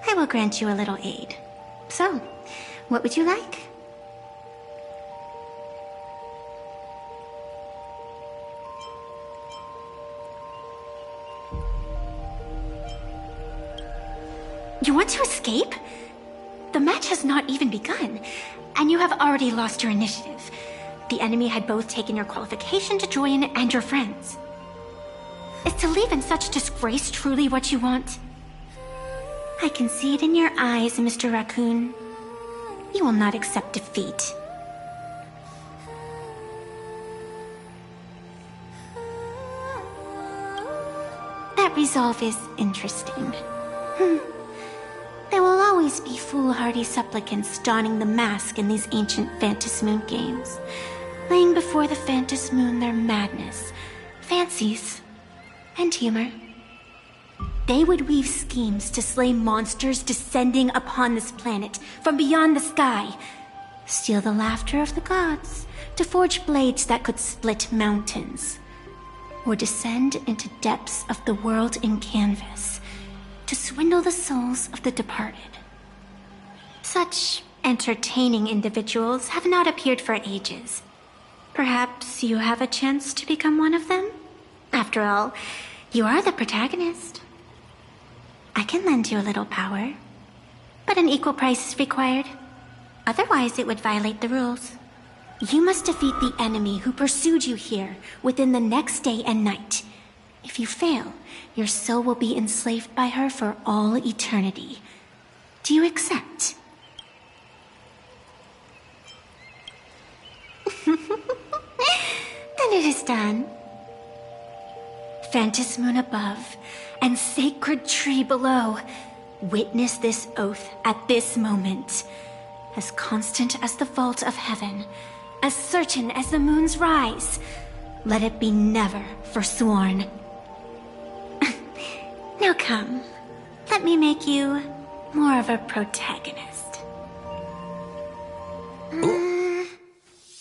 E: I will grant you a little aid. So, what would you like? You want to escape? The match has not even begun, and you have already lost your initiative. The enemy had both taken your qualification to join and your friends. Is to leave in such disgrace truly what you want? I can see it in your eyes, Mr. Raccoon. You will not accept defeat. That resolve is interesting. There will always be foolhardy supplicants donning the mask in these ancient Phantasmoon games, laying before the Phantasmoon their madness, fancies, and humor. They would weave schemes to slay monsters descending upon this planet from beyond the sky, steal the laughter of the gods to forge blades that could split mountains, or descend into depths of the world in canvas to swindle the souls of the departed. Such entertaining individuals have not appeared for ages. Perhaps you have a chance to become one of them? After all, you are the protagonist. I can lend you a little power, but an equal price is required. Otherwise, it would violate the rules. You must defeat the enemy who pursued you here within the next day and night. If you fail, your soul will be enslaved by her for all eternity. Do you accept? Then it is done. Phantasmoon above and sacred tree below, witness this oath at this moment. As constant as the vault of heaven, as certain as the moon's rise, let it be never forsworn. Now come, let me make you more of a protagonist.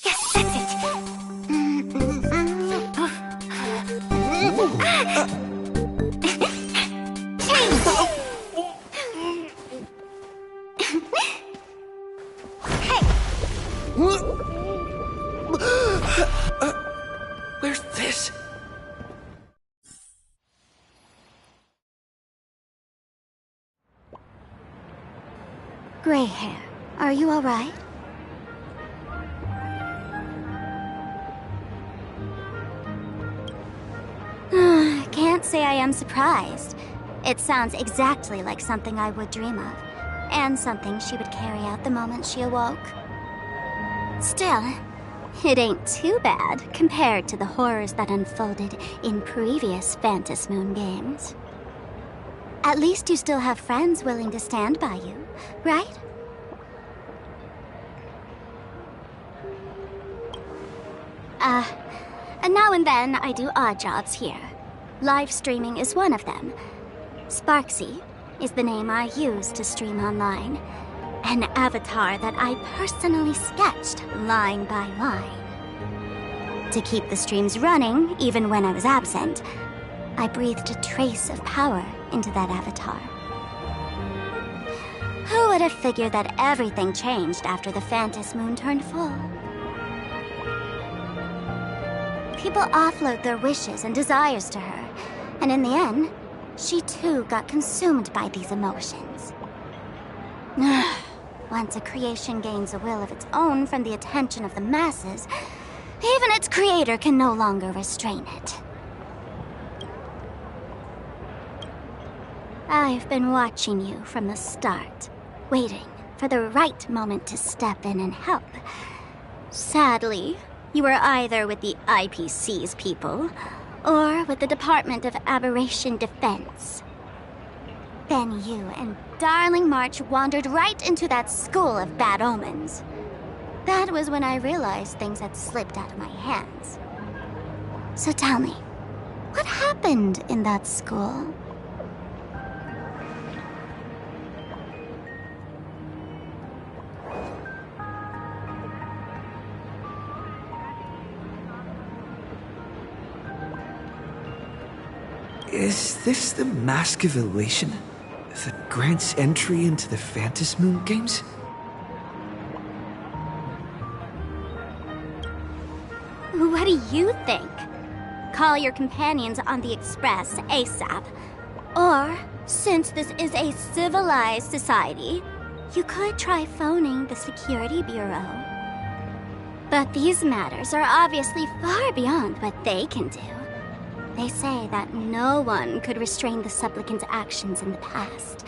E: Yes, that's it.
L: Where's this?
K: Gray hair, are you all right? Can't say I am surprised. It sounds exactly like something I would dream of, and something she would carry out the moment she awoke. Still, it ain't too bad compared to the horrors that unfolded in previous Phantasmoon games. At least you still have friends willing to stand by you, right? Now and then I do odd jobs here. Live streaming is one of them. Sparxie is the name I use to stream online. An avatar that I personally sketched line by line. To keep the streams running, even when I was absent, I breathed a trace of power into that avatar. Who would have figured that everything changed after the Phantasmoon turned full? People offload their wishes and desires to her, and in the end, she too got consumed by these emotions. Once a creation gains a will of its own from the attention of the masses, even its creator can no longer restrain it. I've been watching you from the start, waiting for the right moment to step in and help. Sadly, you were either with the IPC's people, or with the Department of Aberration Defense. Then you and Darling March wandered right into that school of bad omens. That was when I realized things had slipped out of my hands. So tell me, what happened in that school?
L: Is this the Mask of Elation that grants entry into the Phantom Moon Games?
K: What do you think? Call your companions on the Express ASAP. Or, since this is a civilized society, you could try phoning the Security Bureau. But these matters are obviously far beyond what they can do. They say that no one could restrain the supplicant's actions in the past.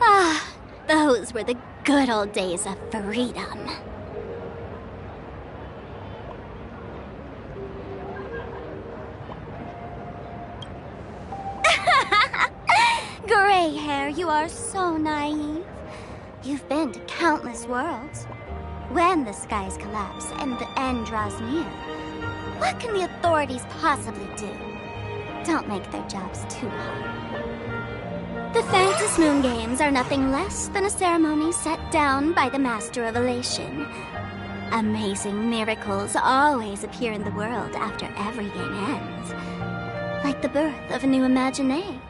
K: Ah, those were the good old days of freedom. Gray hair, you are so naive. You've been to countless worlds. When the skies collapse and the end draws near, what can the authorities possibly do? Don't make their jobs too hard. The Phantom Moon Games are nothing less than a ceremony set down by the Master of Elation. Amazing miracles always appear in the world after every game ends. Like the birth of a new imagination,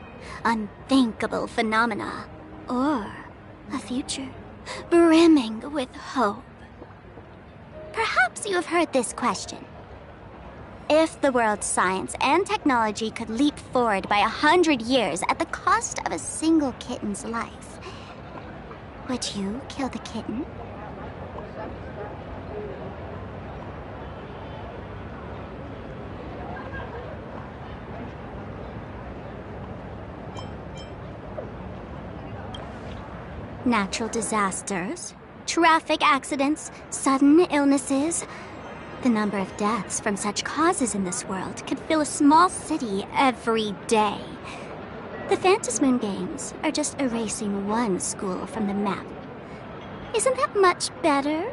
K: unthinkable phenomena, or a future brimming with hope. Perhaps you have heard this question. If the world's science and technology could leap forward by 100 years at the cost of a single kitten's life, would you kill the kitten? Natural disasters, traffic accidents, sudden illnesses. The number of deaths from such causes in this world could fill a small city every day. The Phantom Moon Games are just erasing one school from the map. Isn't that much better?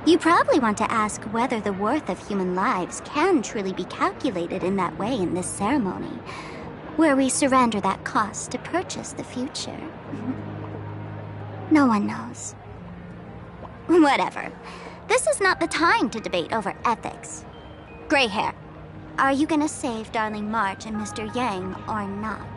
K: You probably want to ask whether the worth of human lives can truly be calculated in that way in this ceremony, where we surrender that cost to purchase the future. No one knows. Whatever. This is not the time to debate over ethics. Gray hair, are you gonna save Darling March and Mr. Yang or not?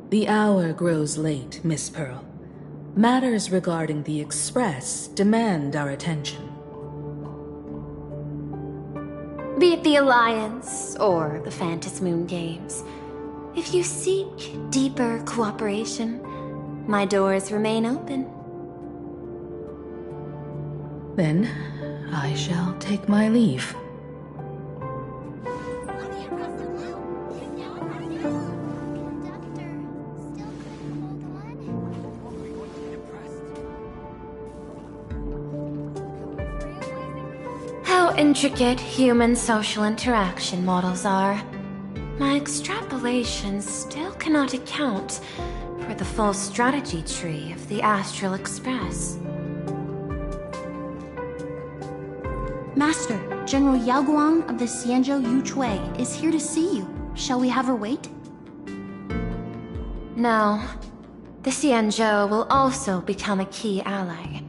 C: The hour grows late, Miss Pearl. Matters regarding the Express demand our attention.
A: Be it the Alliance or the Phantom Moon Games, if you seek deeper cooperation, my doors remain open.
C: Then, I shall take my leave.
A: How intricate human social interaction models are. My extrapolations still cannot account for the full strategy tree of the Astral Express.
Q: Master, General Yao Guang of the Xianzhou Yuchui is here to see you. Shall we have her wait?
A: No. The Xianzhou will also become a key ally.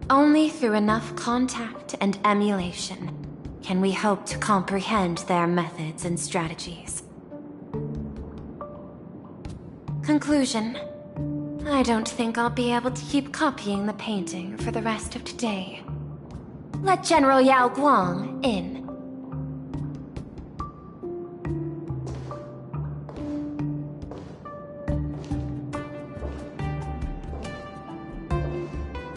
A: Only through enough contact and emulation can we hope to comprehend their methods and strategies. Conclusion. I don't think I'll be able to keep copying the painting for the rest of today. Let General Yao Guang in.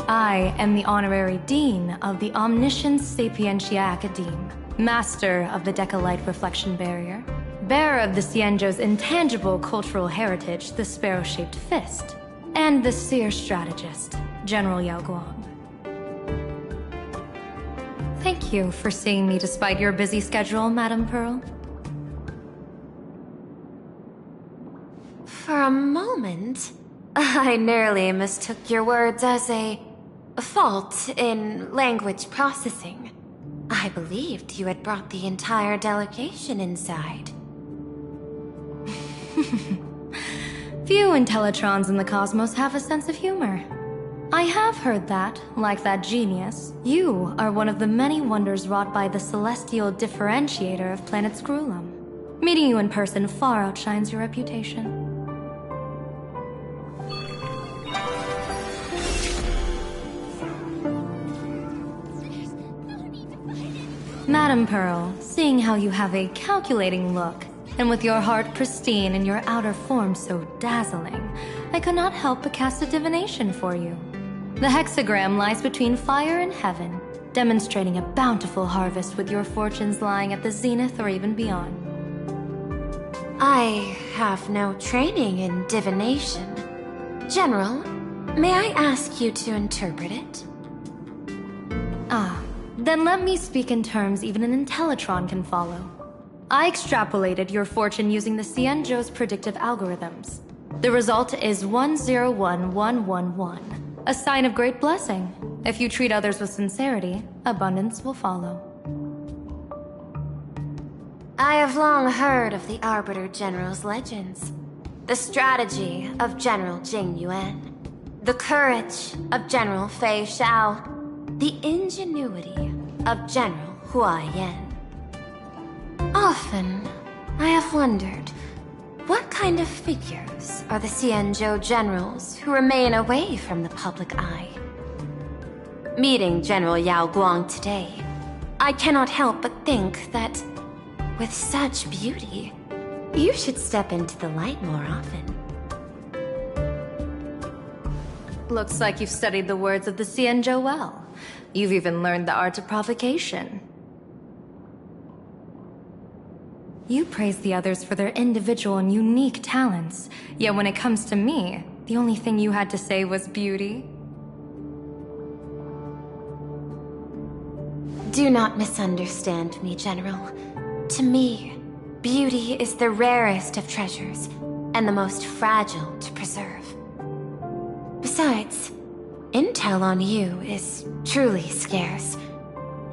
G: I am the honorary dean of the Omniscience Sapientia Academe, master of the Decalite Reflection Barrier, bearer of the Xianzhou's intangible cultural heritage, the sparrow-shaped fist, and the seer strategist, General Yao Guang. Thank you for seeing me despite your busy schedule, Madame Pearl.
A: For a moment, I nearly mistook your words as a fault in language processing. I believed you had brought the entire delegation inside.
G: Few Intellitrons in the cosmos have a sense of humor. I have heard that, like that genius, you are one of the many wonders wrought by the celestial differentiator of planet Scrulum. Meeting you in person far outshines your reputation. Madame Pearl, seeing how you have a calculating look, and with your heart pristine and your outer form so dazzling, I could not help but cast a divination for you. The hexagram lies between fire and heaven, demonstrating a bountiful harvest with your fortunes lying at the zenith or even beyond.
A: I have no training in divination. General, may I ask you to interpret it?
G: Then let me speak in terms even an Intellitron can follow. I extrapolated your fortune using the Xianzhou's predictive algorithms. The result is 101111, a sign of great blessing. If you treat others with sincerity, abundance will follow.
A: I have long heard of the Arbiter General's legends. The strategy of General Jing Yuan. The courage of General Fei Xiao. The ingenuity of General Hua Yan. Often, I have wondered, what kind of figures are the Xianzhou generals who remain away from the public eye? Meeting General Yao Guang today, I cannot help but think that, with such beauty, you should step into the light more often.
G: Looks like you've studied the words of the Xianzhou well. You've even learned the art of provocation. You praise the others for their individual and unique talents, yet when it comes to me, the only thing you had to say was beauty.
A: Do not misunderstand me, General. To me, beauty is the rarest of treasures, and the most fragile to preserve. Besides, intel on you is truly scarce.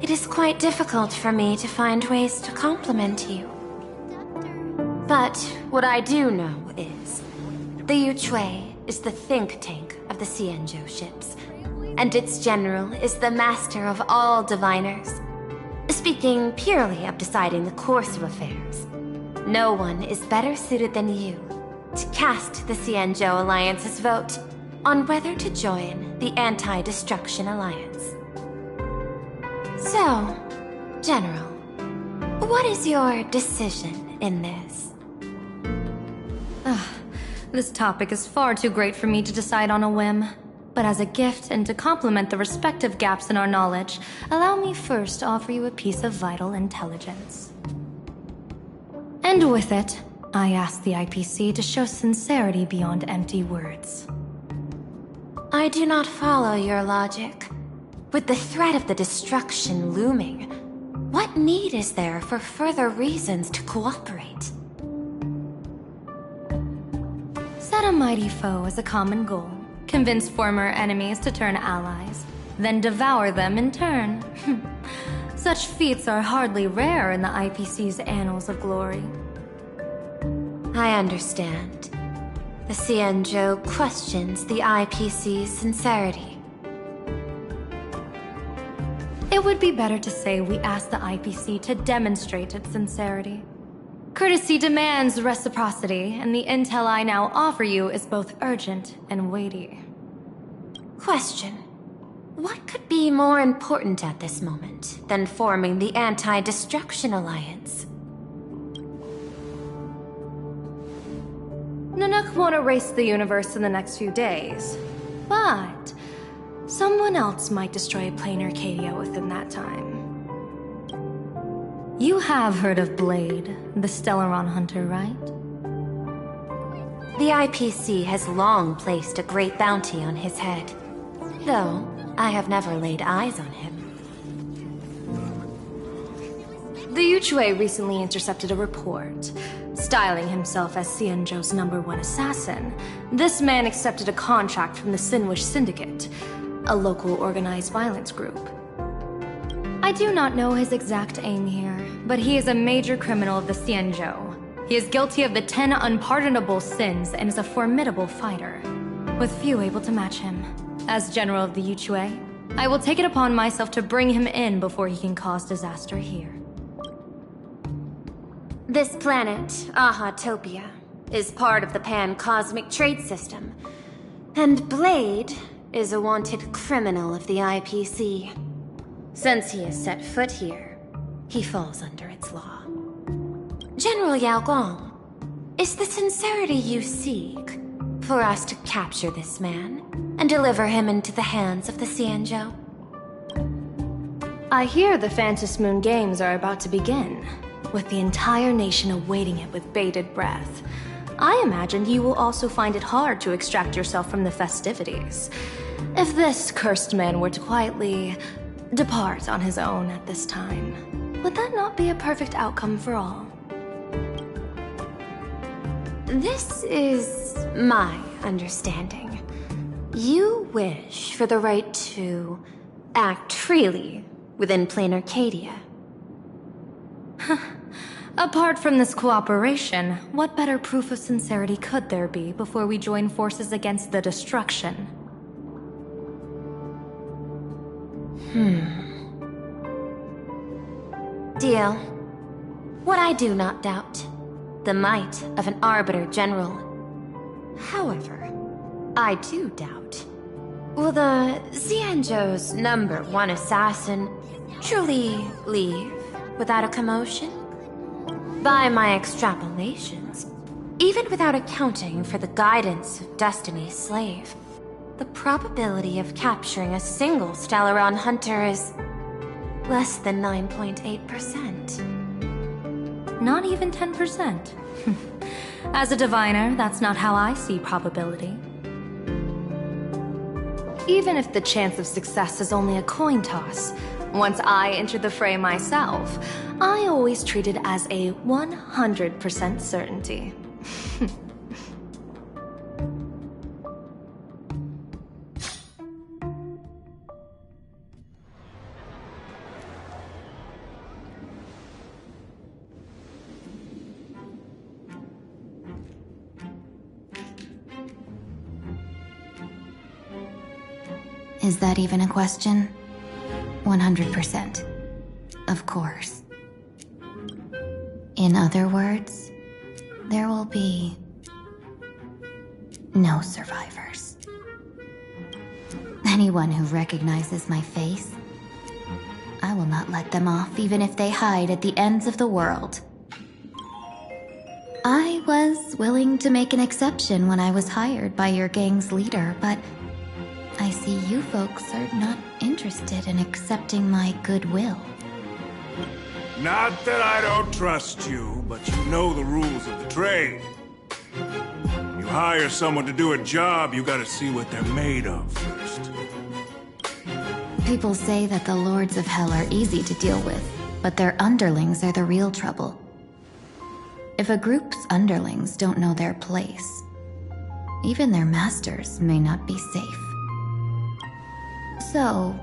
A: It is quite difficult for me to find ways to compliment you. But what I do know is, the Yuchui is the think tank of the Xianzhou ships, and its general is the master of all diviners. Speaking purely of deciding the course of affairs, no one is better suited than you to cast the Xianzhou Alliance's vote on whether to join the Anti-Destruction Alliance. So, General, what is your decision in this?
G: This topic is far too great for me to decide on a whim. But as a gift and to complement the respective gaps in our knowledge, allow me first to offer you a piece of vital intelligence. And with it, I ask the IPC to show sincerity beyond empty words.
A: I do not follow your logic. With the threat of the destruction looming, what need is there for further reasons to cooperate?
G: Set a mighty foe as a common goal. Convince former enemies to turn allies, then devour them in turn. Such feats are hardly rare in the IPC's annals of glory.
A: I understand. The Xianzhou questions the IPC's sincerity.
G: It would be better to say we ask the IPC to demonstrate its sincerity. Courtesy demands reciprocity, and the intel I now offer you is both urgent and weighty.
A: Question. What could be more important at this moment than forming the Anti-Destruction Alliance?
G: Nanook won't erase the universe in the next few days, but Someone else might destroy Planarcadia within that time. You have heard of Blade, the Stellaron hunter, right?
A: The IPC has long placed a great bounty on his head, though I have never laid eyes on him.
G: The Yuchue recently intercepted a report. Styling himself as Xianzhou's #1 assassin, this man accepted a contract from the Sinwish Syndicate, a local organized violence group. I do not know his exact aim here, but he is a major criminal of the Xianzhou. He is guilty of the 10 unpardonable sins and is a formidable fighter, with few able to match him. As General of the Yuchue, I will take it upon myself to bring him in before he can cause disaster here.
A: This planet, Ahatopia, is part of the pan-cosmic trade system, and Blade is a wanted criminal of the IPC. Since he has set foot here, he falls under its law. General Yao Guang, is the sincerity you seek for us to capture this man and deliver him into the hands of the Xianzhou?
G: I hear the Phantom Moon Games are about to begin, with the entire nation awaiting it with bated breath. I imagine you will also find it hard to extract yourself from the festivities. If this cursed man were to quietly depart on his own at this time, would that not be a perfect outcome for all?
A: This is my understanding. You wish for the right to act freely within Planarcadia.
G: Apart from this cooperation, what better proof of sincerity could there be before we join forces against the destruction?
A: Deal. What I do not doubt, the might of an Arbiter General. However, I do doubt, will the Xianzhou's #1 assassin truly leave without a commotion? By my extrapolations, even without accounting for the guidance of Destiny's slave, the probability of capturing a single Stellaron hunter is less than 9.8%.
G: Not even 10%. As a diviner, that's not how I see probability. Even if the chance of success is only a coin toss, once I enter the fray myself, I always treat it as a 100% certainty.
R: Is that even a question? 100%. Of course. In other words, there will be no survivors. Anyone who recognizes my face, I will not let them off even if they hide at the ends of the world. I was willing to make an exception when I was hired by your gang's leader, but I see you folks are not interested in accepting my goodwill.
S: Not that I don't trust you, but you know the rules of the trade. You hire someone to do a job, you gotta see what they're made of first.
R: People say that the Lords of Hell are easy to deal with, but their underlings are the real trouble. If a group's underlings don't know their place, even their masters may not be safe. So,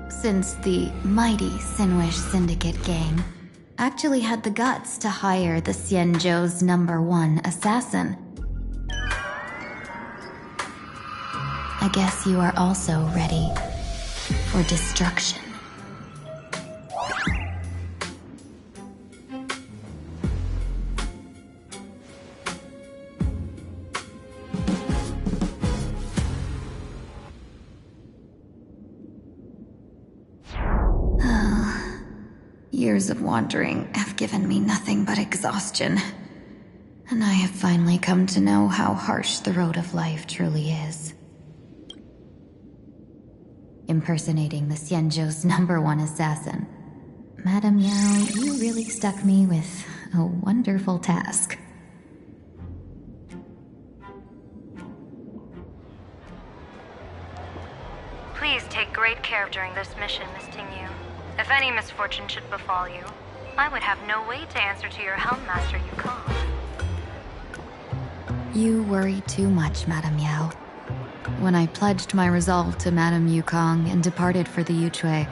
R: since the mighty Sinwish Syndicate gang actually had the guts to hire the Xianzhou's #1 assassin, I guess you are also ready for destruction. Years of wandering have given me nothing but exhaustion, and I have finally come to know how harsh the road of life truly is. impersonating the Xianzhou's #1 assassin. Madame Yao, you really stuck me with a wonderful task.
G: Please take great care during this mission, Miss Tingyu. If any misfortune should befall you, I would have no way to answer to your Helm Master Yukong.
R: You worry too much, Madame Yao. When I pledged my resolve to Madame Yukong and departed for the Yuchui,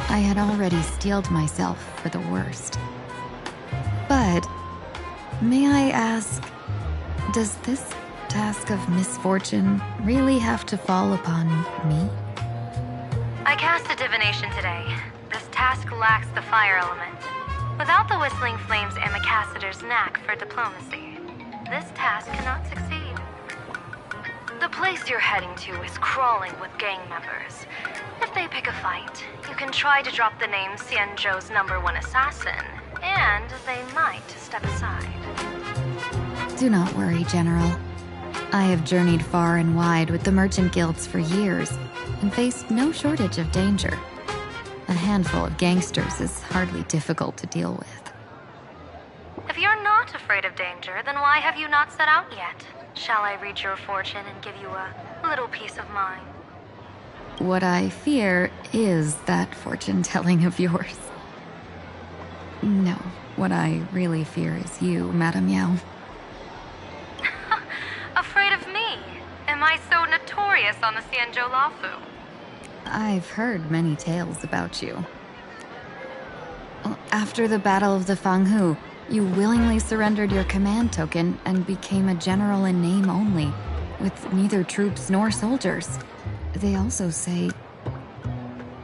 R: I had already steeled myself for the worst. But, may I ask, does this task of misfortune really have to fall upon me?
G: I cast a divination today. This task lacks the fire element. Without the whistling flames and Macassiter's knack for diplomacy, this task cannot succeed. The place you're heading to is crawling with gang members. If they pick a fight, you can try to drop the name Xianzhou's #1 assassin, and they might step aside.
R: Do not worry, General. I have journeyed far and wide with the merchant guilds for years and faced no shortage of danger. A handful of gangsters is hardly difficult to deal with.
G: If you're not afraid of danger, then why have you not set out yet? Shall I read your fortune and give you a little peace of mind?
R: What I fear is that fortune-telling of yours. No, what I really fear is you, Madame Yao.
G: Afraid of me? Am I so notorious on the Xianzhou Lafu?
R: I've heard many tales about you. After the Battle of the Fanghu, you willingly surrendered your command token and became a general in name only, with neither troops nor soldiers. They also say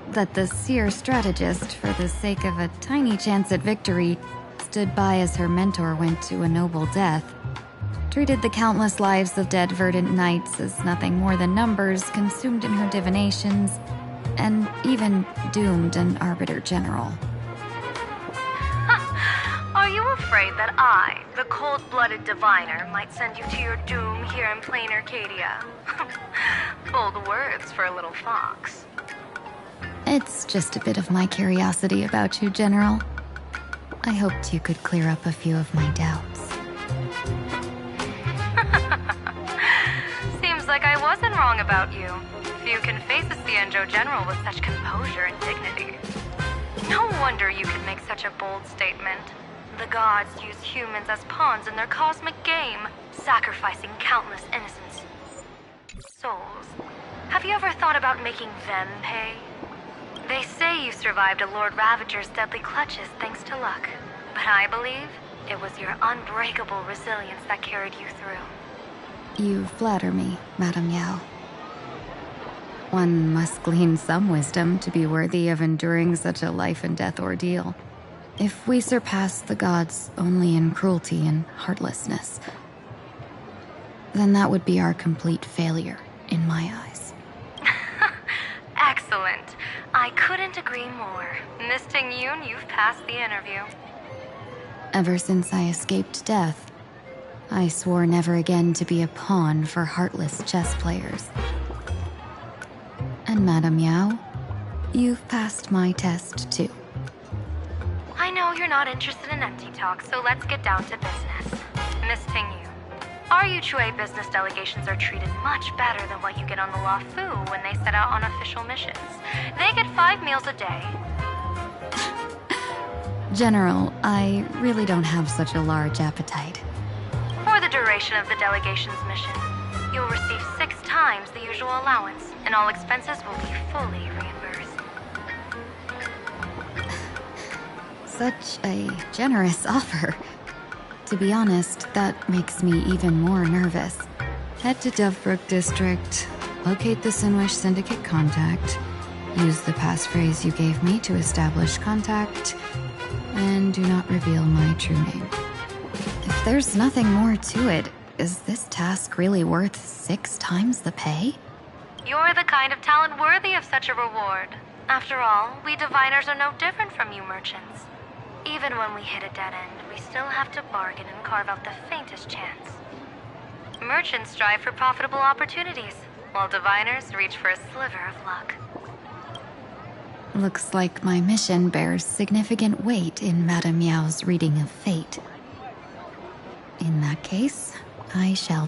R: that the seer strategist, for the sake of a tiny chance at victory, stood by as her mentor went to a noble death, treated the countless lives of dead verdant knights as nothing more than numbers consumed in her divinations, and even doomed an arbiter general.
G: Are you afraid that I, the cold-blooded diviner, might send you to your doom here in Planarcadia? Bold words for a little fox.
R: It's just a bit of my curiosity about you, General. I hoped you could clear up a few of my doubts.
G: Seems like I wasn't wrong about you. Few can face a Xianzhou general with such composure and dignity. No wonder you could make such a bold statement. The gods use humans as pawns in their cosmic game, sacrificing countless innocent souls. Have you ever thought about making them pay? They say you survived a Lord Ravager's deadly clutches thanks to luck, but I believe it was your unbreakable resilience that carried you through.
R: You flatter me, Madame Yao. One must glean some wisdom to be worthy of enduring such a life-and-death ordeal. If we surpass the gods only in cruelty and heartlessness, then that would be our complete failure, in my eyes.
G: Excellent. I couldn't agree more. Miss Tingyun, you've passed the interview.
R: Ever since I escaped death, I swore never again to be a pawn for heartless chess players. And Madame Yao, you've passed my test too.
G: I know you're not interested in empty talk, so let's get down to business. Miss Tingyu, our Yuchui business delegations are treated much better than what you get on the Lafu when they set out on official missions. They get 5 meals a day.
R: General, I really don't have such a large appetite.
G: For the duration of the delegation's mission, you'll receive 6 times the usual allowance, and all expenses will be fully reimbursed.
R: Such a generous offer. To be honest, that makes me even more nervous. Head to Dovebrook District, locate the Sinwish Syndicate contact, use the passphrase you gave me to establish contact, and do not reveal my true name. If there's nothing more to it, is this task really worth 6 times the pay?
G: You're the kind of talent worthy of such a reward. After all, we diviners are no different from you merchants. Even when we hit a dead end, we still have to bargain and carve out the faintest chance. Merchants strive for profitable opportunities, while diviners reach for a sliver of luck.
R: Looks like my mission bears significant weight in Madame Meow's reading of fate. In that case, I shall depart.